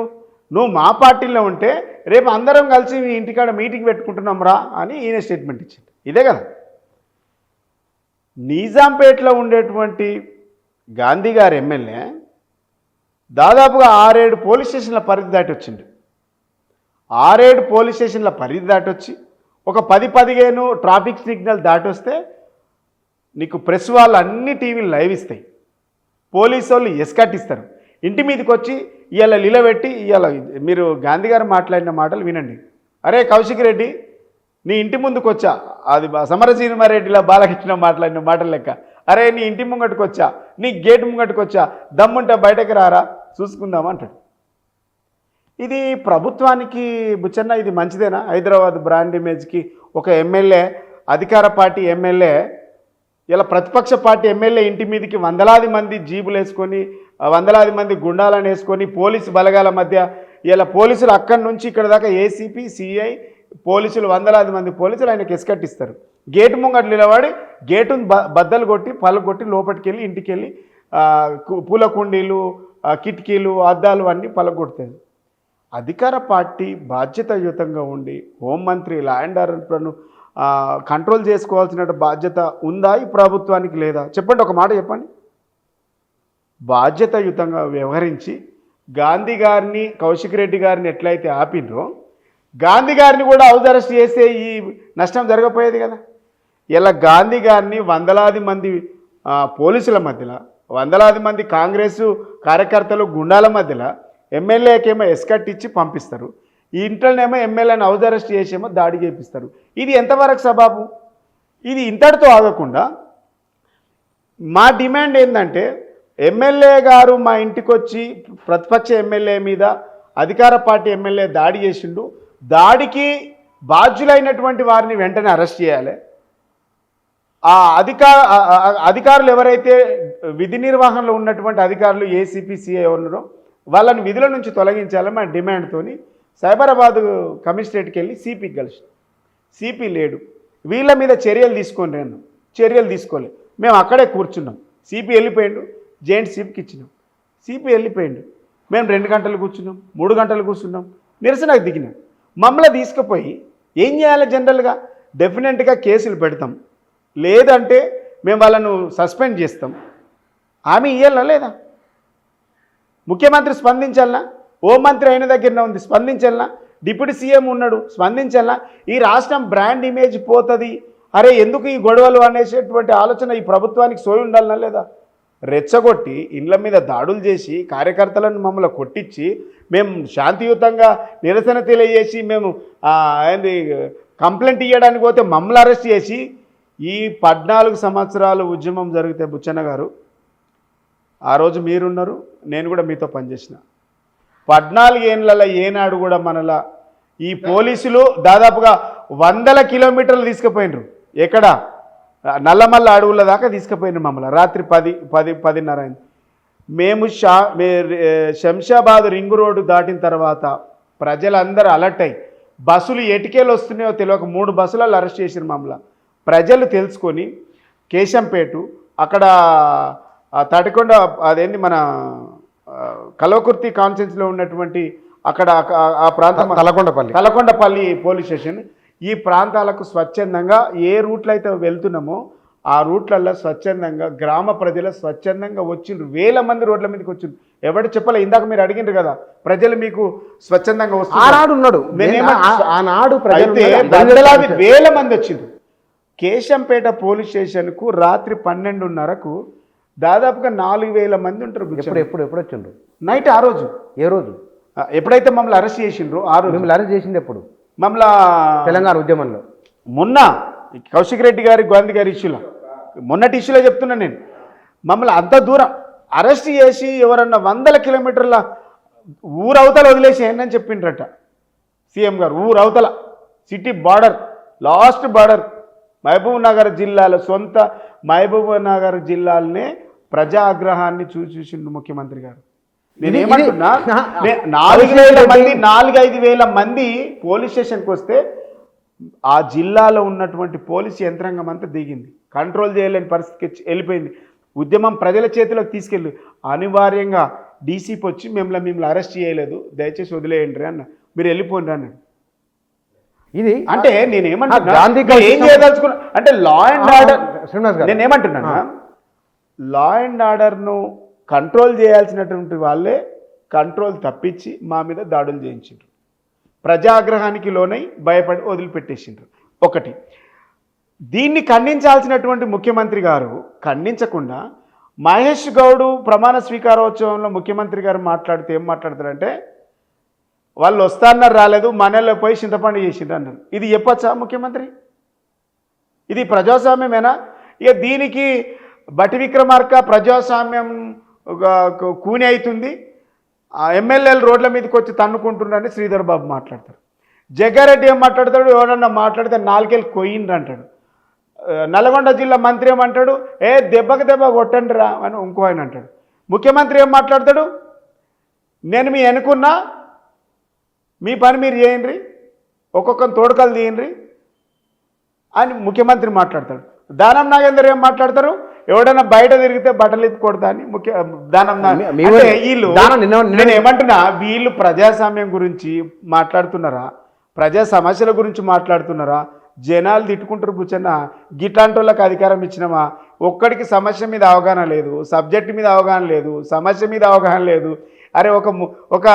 నువ్వు మా పార్టీలో ఉంటే రేపు అందరం కలిసి మీ ఇంటికాడ మీటింగ్ పెట్టుకుంటున్నాం రా అని ఈయన స్టేట్మెంట్ ఇచ్చిండు. ఇదే కదా. నిజాంపేటలో ఉండేటువంటి గాంధీ గారి ఎమ్మెల్యే దాదాపుగా 6-7 పోలీస్ స్టేషన్ల పరిధి దాటి వచ్చిండు. 6-7 పోలీస్ స్టేషన్ల పరిధి దాటి వచ్చి ఒక 10-15 ట్రాఫిక్ సిగ్నల్ దాటి వస్తే నీకు ప్రెస్ వాళ్ళు అన్ని టీవీలు లైవ్ ఇస్తాయి, పోలీసు వాళ్ళు ఎస్కట్ ఇస్తారు. ఇంటి మీదకి వచ్చి ఇవాళ నిలబెట్టి ఇవాళ మీరు గాంధీ గారు మాట్లాడిన మాటలు వినండి. అరే కౌశిక్ రెడ్డి, నీ ఇంటి ముందుకు వచ్చా, అది సమరసింహారెడ్డిలా బాలకృష్ణ మాట్లాడిన మాటలు లెక్క. అరే నీ ఇంటి ముంగట్టుకు వచ్చా, నీ గేట్ ముంగట్టుకు వచ్చా, దమ్ముంటే బయటకు రారా చూసుకుందామా అంటాడు. ఇది ప్రభుత్వానికి బుచ్చన్న ఇది మంచిదేనా? హైదరాబాద్ బ్రాండ్ ఇమేజ్కి ఒక ఎమ్మెల్యే, అధికార పార్టీ ఎమ్మెల్యే, ఇలా ప్రతిపక్ష పార్టీ ఎమ్మెల్యే ఇంటి మీదకి వందలాది మంది జీబులు వేసుకొని, వందలాది మంది గుండాలను వేసుకొని, పోలీసు బలగాల మధ్య ఇలా పోలీసులు అక్కడి నుంచి ఇక్కడ దాకా ఏసీపీ, సిఐ పోలీసులు, వందలాది మంది పోలీసులు ఆయనకి ఎస్కట్టిస్తారు. గేటు ముంగట్లు నిలబడి గేటును బద్దలు కొట్టి పలగొట్టి లోపలికి వెళ్ళి ఇంటికి వెళ్ళి పూల కుండీలు, కిటికీలు, అద్దాలు అన్నీ పలగొడతాయి. అధికార పార్టీ బాధ్యతాయుతంగా ఉండి హోంమంత్రి లా అండ్ ఆర్డర్ను కంట్రోల్ చేసుకోవాల్సిన బాధ్యత ఉందా ఈ ప్రభుత్వానికి లేదా? చెప్పండి, ఒక మాట చెప్పండి. బాధ్యతాయుతంగా వ్యవహరించి గాంధీ గారిని, కౌశిక్ రెడ్డి గారిని ఎట్లయితే ఆపినరో గాంధీ గారిని కూడా హౌస్ అరెస్ట్ చేస్తే ఈ నష్టం జరగపోయేది కదా. ఇలా గాంధీ గారిని వందలాది మంది పోలీసుల మధ్యలో, వందలాది మంది కాంగ్రెస్ కార్యకర్తలు గుండాల మధ్యలో ఎమ్మెల్యేకేమో ఎస్కట్ ఇచ్చి పంపిస్తారు, ఈ ఇంట్లోనేమో ఎమ్మెల్యేని హౌస్ అరెస్ట్ చేసేమో దాడి చేపిస్తారు. ఇది ఎంతవరకు సబాబు? ఇది ఇంతటితో ఆగకుండా మా డిమాండ్ ఏంటంటే, ఎమ్మెల్యే గారు మా ఇంటికి వచ్చి ప్రతిపక్ష ఎమ్మెల్యే మీద అధికార పార్టీ ఎమ్మెల్యే దాడి చేసిండు, దాడికి బాధ్యులైనటువంటి వారిని వెంటనే అరెస్ట్ చేయాలి. ఆ అధికారులు ఎవరైతే విధి నిర్వహణలో ఉన్నటువంటి అధికారులు ఏసీపీ, సిఐ ఉన్నారో వాళ్ళని విధుల నుంచి తొలగించాలని మా డిమాండ్తో సైబరాబాద్ కమిషనరేట్కి వెళ్ళి సిపికి కలిసి, సిపి లేడు, వీళ్ళ మీద చర్యలు తీసుకొని నేను చర్యలు తీసుకోలే, మేము అక్కడే కూర్చున్నాం. సిపి వెళ్ళిపోయిండు, జాయింట్ సిపికి ఇచ్చినాం, సిపి వెళ్ళిపోయిండు, మేము 2 గంటలు కూర్చున్నాం, 3 గంటలు కూర్చున్నాం, నిరసనకు దిగినాం. మమ్మల్ని తీసుకుపోయి ఏం చేయాలి? జనరల్గా డెఫినెట్గా కేసులు పెడతాం, లేదంటే మేము వాళ్ళను సస్పెండ్ చేస్తాం. హామీ ఇవ్వాలా లేదా? ముఖ్యమంత్రి స్పందించాలనా? హోంమంత్రి అయిన దగ్గరనే ఉంది, స్పందించాలనా? డిప్యూటీ సీఎం ఉన్నాడు, స్పందించాలనా? ఈ రాష్ట్రం బ్రాండ్ ఇమేజ్ పోతుంది, అరే ఎందుకు ఈ గొడవలు అనేసేటువంటి ఆలోచన ఈ ప్రభుత్వానికి సోయి ఉండాలనా లేదా? రెచ్చగొట్టి ఇండ్ల మీద దాడులు చేసి కార్యకర్తలను మమ్మల్ని కొట్టించి మేము శాంతియుతంగా నిరసన తెలియజేసి మేము ఏంది కంప్లైంట్ ఇవ్వడానికి పోతే మమ్మల్ని అరెస్ట్ చేసి ఈ 14 సంవత్సరాలు ఉద్యమం జరిగితే బుచ్చన్న గారు, ఆ రోజు మీరున్నారు, నేను కూడా మీతో పనిచేసిన 14 ఏళ్ళ ఏనాడు కూడా మనలా ఈ పోలీసులు దాదాపుగా 100 కిలోమీటర్లు తీసుకుపోయినరు. ఎక్కడ? నల్లమల్ల అడవుల దాకా తీసుకుపోయినారు మమ్మల్ని. రాత్రి 10-10:30 అయింది. మేము శంషాబాద్ రింగ్ రోడ్డు దాటిన తర్వాత ప్రజలందరూ అలర్ట్ అయ్యి బస్సులు ఎటుకేలు వస్తున్నాయో తెలియక 3 బస్సులలో అరెస్ట్ చేసారు మమ్మల్ని. ప్రజలు తెలుసుకొని కేశంపేట, అక్కడ తటికొండ, అదేంటి మన కల్వకుర్తి కాన్స్టిట్యున్సీలో ఉన్నటువంటి అక్కడ ఆ ప్రాంతం కలకొండపల్లి పోలీస్ స్టేషన్, ఈ ప్రాంతాలకు స్వచ్ఛందంగా ఏ రూట్లో అయితే వెళ్తున్నామో ఆ రూట్లలో స్వచ్ఛందంగా గ్రామ ప్రజలు స్వచ్ఛందంగా వచ్చిండ్రు. 1000 మంది రోడ్ల మీదకి వచ్చిండ్రు. ఎవడు చెప్పలే. ఇందాక మీరు అడిగిండ్రు కదా, ప్రజలు మీకు స్వచ్ఛందంగా వస్తున్నారు. ఆనాడు ఉన్నాడు, ఆనాడు ప్రజలు అయితే వందలాది వేల మంది వచ్చిండ్రు. కేశంపేట పోలీస్ స్టేషన్కు రాత్రి 12:30కు దాదాపుగా 4,000 మంది ఉంటారు. ఎప్పుడు వచ్చిండ్రు? నైట్ ఆ రోజు. ఏ రోజు? ఎప్పుడైతే మమ్మల్ని అరెస్ట్ చేసిండ్రో ఆ రోజు. మిమ్మల్ని అరెస్ట్ చేసింది ఎప్పుడు? మమ్మల్ని తెలంగాణ ఉద్యమంలో మొన్న కౌశిక్ రెడ్డి గారి, గాంధీ గారి ఇష్యూలో, మొన్నటి ఇష్యూలో చెప్తున్నా నేను. మమ్మల్ని అంత దూరం అరెస్ట్ చేసి ఎవరన్నా 100 కిలోమీటర్ల ఊరవతల వదిలేసేయండి చెప్పిండ్రట సీఎం గారు. ఊరవతల city border, last border Mahabubnagar జిల్లాలో, సొంత మహబూబ్ నగర్ జిల్లాలనే ప్రజా ఆగ్రహాన్ని చూసిండు ముఖ్యమంత్రి గారు. నేనేమంటున్నా, 4,000-5,000 మంది పోలీస్ స్టేషన్కి వస్తే ఆ జిల్లాలో ఉన్నటువంటి పోలీసు యంత్రాంగం అంతా దిగింది. కంట్రోల్ చేయలేని పరిస్థితికి వెళ్ళిపోయింది. ఉద్యమం ప్రజల చేతిలోకి తీసుకెళ్ళి అనివార్యంగా డీసీపీ వచ్చి మిమ్మల్ని అరెస్ట్ చేయలేదు, దయచేసి వదిలేయండి అన్న, మీరు వెళ్ళిపోండి అన్నాడు. ఇది అంటే నేనేమంటున్నా, ఏం చేయదలుచుకున్నా అంటే లా అండ్ ఆర్డర్, నేనేమంటున్నా లా అండ్ ఆర్డర్ను కంట్రోల్ చేయాల్సినటువంటి వాళ్ళే కంట్రోల్ తప్పించి మా మీద దాడులు చేయించారు. ప్రజాగ్రహానికి లోనై భయపడి వదిలిపెట్టేసిండ్రు. ఒకటి, దీన్ని ఖండించాల్సినటువంటి ముఖ్యమంత్రి గారు ఖండించకుండా మహేష్ గౌడ్ ప్రమాణ స్వీకారోత్సవంలో ముఖ్యమంత్రి గారు మాట్లాడితే ఏం మాట్లాడతారంటే, వాళ్ళు వస్తాన్నారు రాలేదు, మనలో పోయి చింతపండు చేసిండ్రు అన్నారు. ఇది చెప్పచ్చా ముఖ్యమంత్రి? ఇది ప్రజాస్వామ్యమేనా? ఇక దీనికి బట్టి విక్రమార్క ప్రజాస్వామ్యం కూని అవుతుంది, ఎమ్మెల్యేలు రోడ్ల మీదకి వచ్చి తన్నుకుంటున్నారని శ్రీధర్ బాబు మాట్లాడతారు. జగ్గారెడ్డి ఏం మాట్లాడతాడు, ఎవరన్నా మాట్లాడితే 4 ఏళ్ళు కొయ్యిండ్రు అంటాడు. నల్గొండ జిల్లా మంత్రి ఏమంటాడు, దెబ్బకి దెబ్బ కొట్టండి రా అని ఇంకో ఆయన అంటాడు. ముఖ్యమంత్రి ఏం మాట్లాడతాడు, నేను మీ అనుకున్నా, మీ పని మీరు చేయండి, ఒక్కొక్కరిని తోడుకలు తీయండి అని ముఖ్యమంత్రి మాట్లాడతాడు. దానం నాగేందర్ ఏం మాట్లాడతారు, ఎవడన్నా బయట తిరిగితే బట్టలు ఎత్తి కొడతా అని దానం. వీళ్ళు, నేను ఏమంటున్నా, వీళ్ళు ప్రజాస్వామ్యం గురించి మాట్లాడుతున్నారా, ప్రజా సమస్యల గురించి మాట్లాడుతున్నారా? జనాలు తిట్టుకుంటారు బుచ్చన్న, గిట్లాంటి వాళ్ళకి అధికారం ఇచ్చినామా? ఒక్కడికి సమస్య మీద అవగాహన లేదు, సబ్జెక్టు మీద అవగాహన లేదు, సమస్య మీద అవగాహన లేదు. అరే ఒక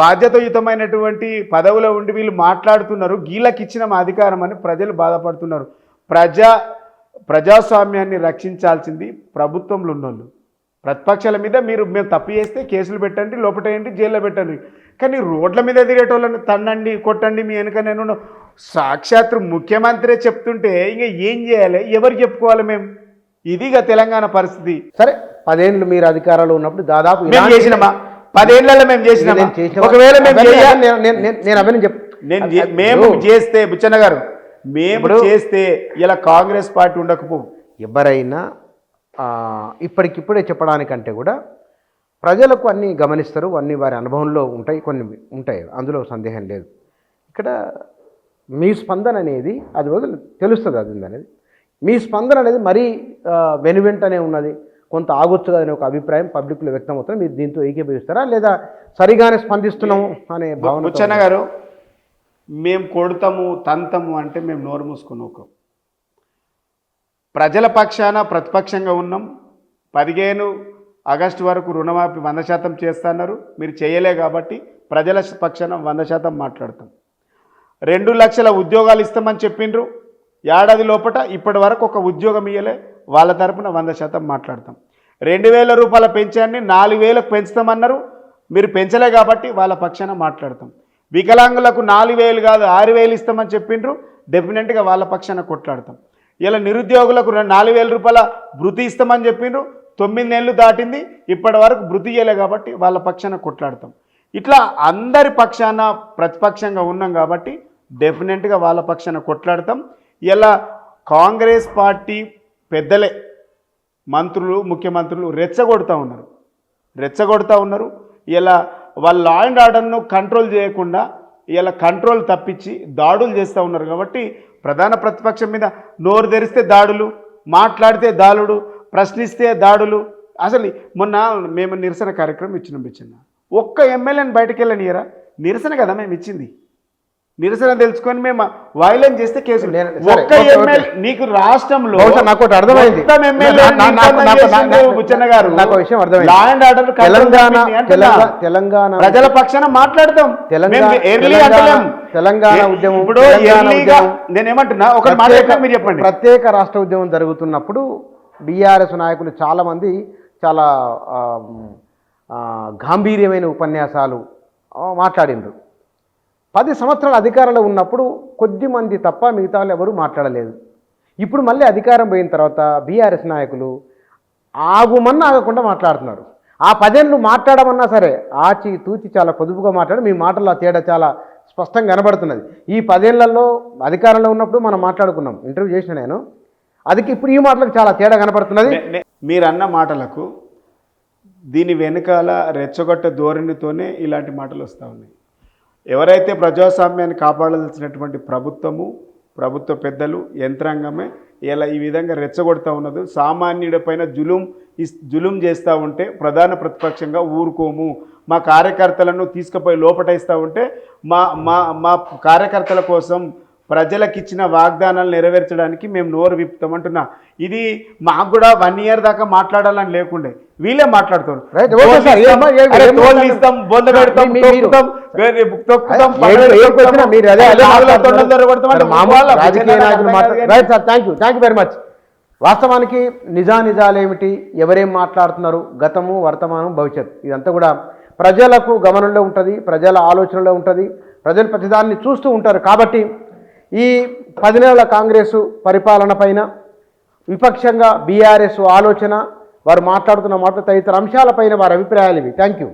బాధ్యతాయుతమైనటువంటి పదవిలో ఉండి వీళ్ళు మాట్లాడుతున్నారు, గీళ్ళకి ఇచ్చిన అధికారం అని ప్రజలు బాధపడుతున్నారు. ప్రజాస్వామ్యాన్ని రక్షించాల్సింది ప్రభుత్వంలో ఉన్నోళ్ళు. ప్రతిపక్షాల మీద మేము తప్పు చేస్తే కేసులు పెట్టండి, లోపటేయండి, జైల్లో పెట్టండి. కానీ రోడ్ల మీద తిరిగేటోళ్ళని తన్నండి, కొట్టండి, మీ వెనుక నేను సాక్షాత్తు ముఖ్యమంత్రి చెప్తుంటే ఇంకా ఏం చేయాలి, ఎవరు చెప్పుకోవాలి మేము? ఇదిగా తెలంగాణ పరిస్థితి. సరే, 10 ఏళ్ళు మీరు అధికారంలో ఉన్నప్పుడు దాదాపు చేసినామా? 10 ఏళ్లలో మేము చేసినామా? ఒకవేళ మేము చేస్తే, బుచ్చన్న గారు, మేము చేస్తే ఇలా కాంగ్రెస్ పార్టీ ఉండకపో. ఎవరైనా ఇప్పటికిప్పుడే చెప్పడానికంటే కూడా ప్రజలకు అన్నీ గమనిస్తారు, అన్నీ వారి అనుభవంలో ఉంటాయి, కొన్ని ఉంటాయి, అందులో సందేహం లేదు. ఇక్కడ మీ స్పందన అనేది అది తెలుస్తుంది, అది అనేది మీ స్పందన అనేది మరీ వెనువెంటనే ఉన్నది, కొంత ఆగొచ్చు అనే ఒక అభిప్రాయం పబ్లిక్లో వ్యక్తం అవుతుంది. మీరు దీంతో ఏకీభవిస్తారా, లేదా సరిగానే స్పందిస్తున్నాము అనే భావన? బుచ్చన్న గారు, మేము కొడతాము తంతము అంటే మేము నోరు మూసుకుని ఒక ప్రజల పక్షాన ప్రతిపక్షంగా ఉన్నాం. 15 ఆగస్టు వరకు రుణమాఫీ 100% చేస్తున్నారు, మీరు చేయలే కాబట్టి ప్రజల పక్షాన 100% మాట్లాడతాం. 2 లక్షల ఉద్యోగాలు ఇస్తామని చెప్పిండ్రు, ఏడాది లోపల ఇప్పటి వరకు ఒక ఉద్యోగం ఇయ్యలే, వాళ్ళ తరపున 100% మాట్లాడతాం. 2,000 రూపాయల పెన్షన్ని 4,000కు పెంచుతామన్నారు, మీరు పెంచలే కాబట్టి వాళ్ళ పక్షాన మాట్లాడతాం. వికలాంగులకు 4,000 కాదు 6,000 ఇస్తామని చెప్పిండ్రు, డెఫినెట్గా వాళ్ళ పక్షాన కొట్లాడతాం. ఇలా నిరుద్యోగులకు 4,000 రూపాయల భృతి ఇస్తామని చెప్పిండ్రు, 9 నెలలు దాటింది, ఇప్పటి వరకు భృతి ఇయ్యలే కాబట్టి వాళ్ళ పక్షాన కొట్లాడతాం. ఇట్లా అందరి పక్షాన ప్రతిపక్షంగా ఉన్నాం కాబట్టి డెఫినెట్గా వాళ్ళ పక్షాన కొట్లాడతాం. ఇలా కాంగ్రెస్ పార్టీ పెద్దలే, మంత్రులు, ముఖ్యమంత్రులు రెచ్చగొడుతూ ఉన్నారు. ఇలా వాళ్ళ లా అండ్ ఆర్డర్ను కంట్రోల్ చేయకుండా ఇలా కంట్రోల్ తప్పించి దాడులు చేస్తూ ఉన్నారు. కాబట్టి ప్రధాన ప్రతిపక్షం మీద నోరు తెరిస్తే దాడులు, మాట్లాడితే దాడులు, ప్రశ్నిస్తే దాడులు. అసలు మొన్న మేము నిరసన కార్యక్రమం ఇచ్చినాం, ఒక్క ఎమ్మెల్యేని బయటకు వెళ్ళనియరా? నిరసన కదా మేము ఇచ్చింది, నిరసన తెలుసుకొని మేము వైలెన్స్ చేస్తే కేసు సరే, ఒక్క ఓకే, ఎమ్మెల్యే నీకు రాష్ట్రంలో బహుశా నాకు ఒకటి అర్థమైంది. మొత్తం ఎమ్మెల్యే బుచ్చన్న గారు నాకు విషయం అర్థమైంది. లా అండ్ ఆర్డర్ తెలంగాణ ప్రజల పక్షాన మాట్లాడతాం. తెలంగాణ ఉద్యమం ఇప్పుడు నేనేమంటున్నా ఒక మాట మీరు చెప్పండి. ప్రత్యేక రాష్ట్ర ఉద్యమం జరుగుతున్నప్పుడు బీఆర్ఎస్ నాయకులు చాలామంది చాలా గాంభీర్యమైన ఉపన్యాసాలు మాట్లాడిండ్రు. 10 సంవత్సరాల అధికారంలో ఉన్నప్పుడు కొద్ది మంది తప్ప మిగతా వాళ్ళు ఎవరూ మాట్లాడలేదు. ఇప్పుడు మళ్ళీ అధికారం పోయిన తర్వాత బీఆర్ఎస్ నాయకులు ఆగుమన్నా ఆగకుండా మాట్లాడుతున్నారు. ఆ 10 ఏళ్ళు మాట్లాడమన్నా సరే ఆచి తూచి చాలా పొదుపుగా మాట్లాడి మీ మాటల్లో తేడా చాలా స్పష్టంగా కనబడుతున్నది. ఈ 10 ఏళ్లలో అధికారంలో ఉన్నప్పుడు మనం మాట్లాడుకున్నాం, ఇంటర్వ్యూ చేసిన నేను, అది ఇప్పుడు ఈ మాటలకు చాలా తేడా కనబడుతున్నది. మీరన్న మాటలకు దీని వెనకాల రెచ్చగొట్ట ధోరణితోనే ఇలాంటి మాటలు వస్తూ ఉన్నాయి. ఎవరైతే ప్రజాస్వామ్యాన్ని కాపాడాల్సినటువంటి ప్రభుత్వము, ప్రభుత్వ పెద్దలు, యంత్రాంగమే ఇలా ఈ విధంగా రెచ్చగొడుతూ ఉన్నది. సామాన్యుడిపైన జులుం చేస్తూ ఉంటే ప్రధాన ప్రతిపక్షంగా ఊరుకోము. మా కార్యకర్తలను తీసుకుపోయి లోపటేస్తూ ఉంటే మా కార్యకర్తల కోసం ప్రజలకు ఇచ్చిన వాగ్దానాలు నెరవేర్చడానికి మేము నోరు విప్పుతామంటున్నా. ఇది మాకు కూడా 1 ఇయర్ దాకా మాట్లాడాలని లేకుండే, వీళ్ళే మాట్లాడుతారు. వాస్తవానికి నిజాలేమిటి, ఎవరేం మాట్లాడుతున్నారు, గతము, వర్తమానం, భవిష్యత్, ఇదంతా కూడా ప్రజలకు గమనంలో ఉంటుంది, ప్రజల ఆలోచనలో ఉంటుంది, ప్రజలు ప్రతిదాన్ని చూస్తూ ఉంటారు. కాబట్టి ఈ 10 నెలల కాంగ్రెసు పరిపాలన పైన విపక్షంగా బీఆర్ఎస్ ఆలోచన, వారు మాట్లాడుతున్న మాటలు తదితర అంశాలపైన వారి అభిప్రాయాలు ఇవి. Thank you.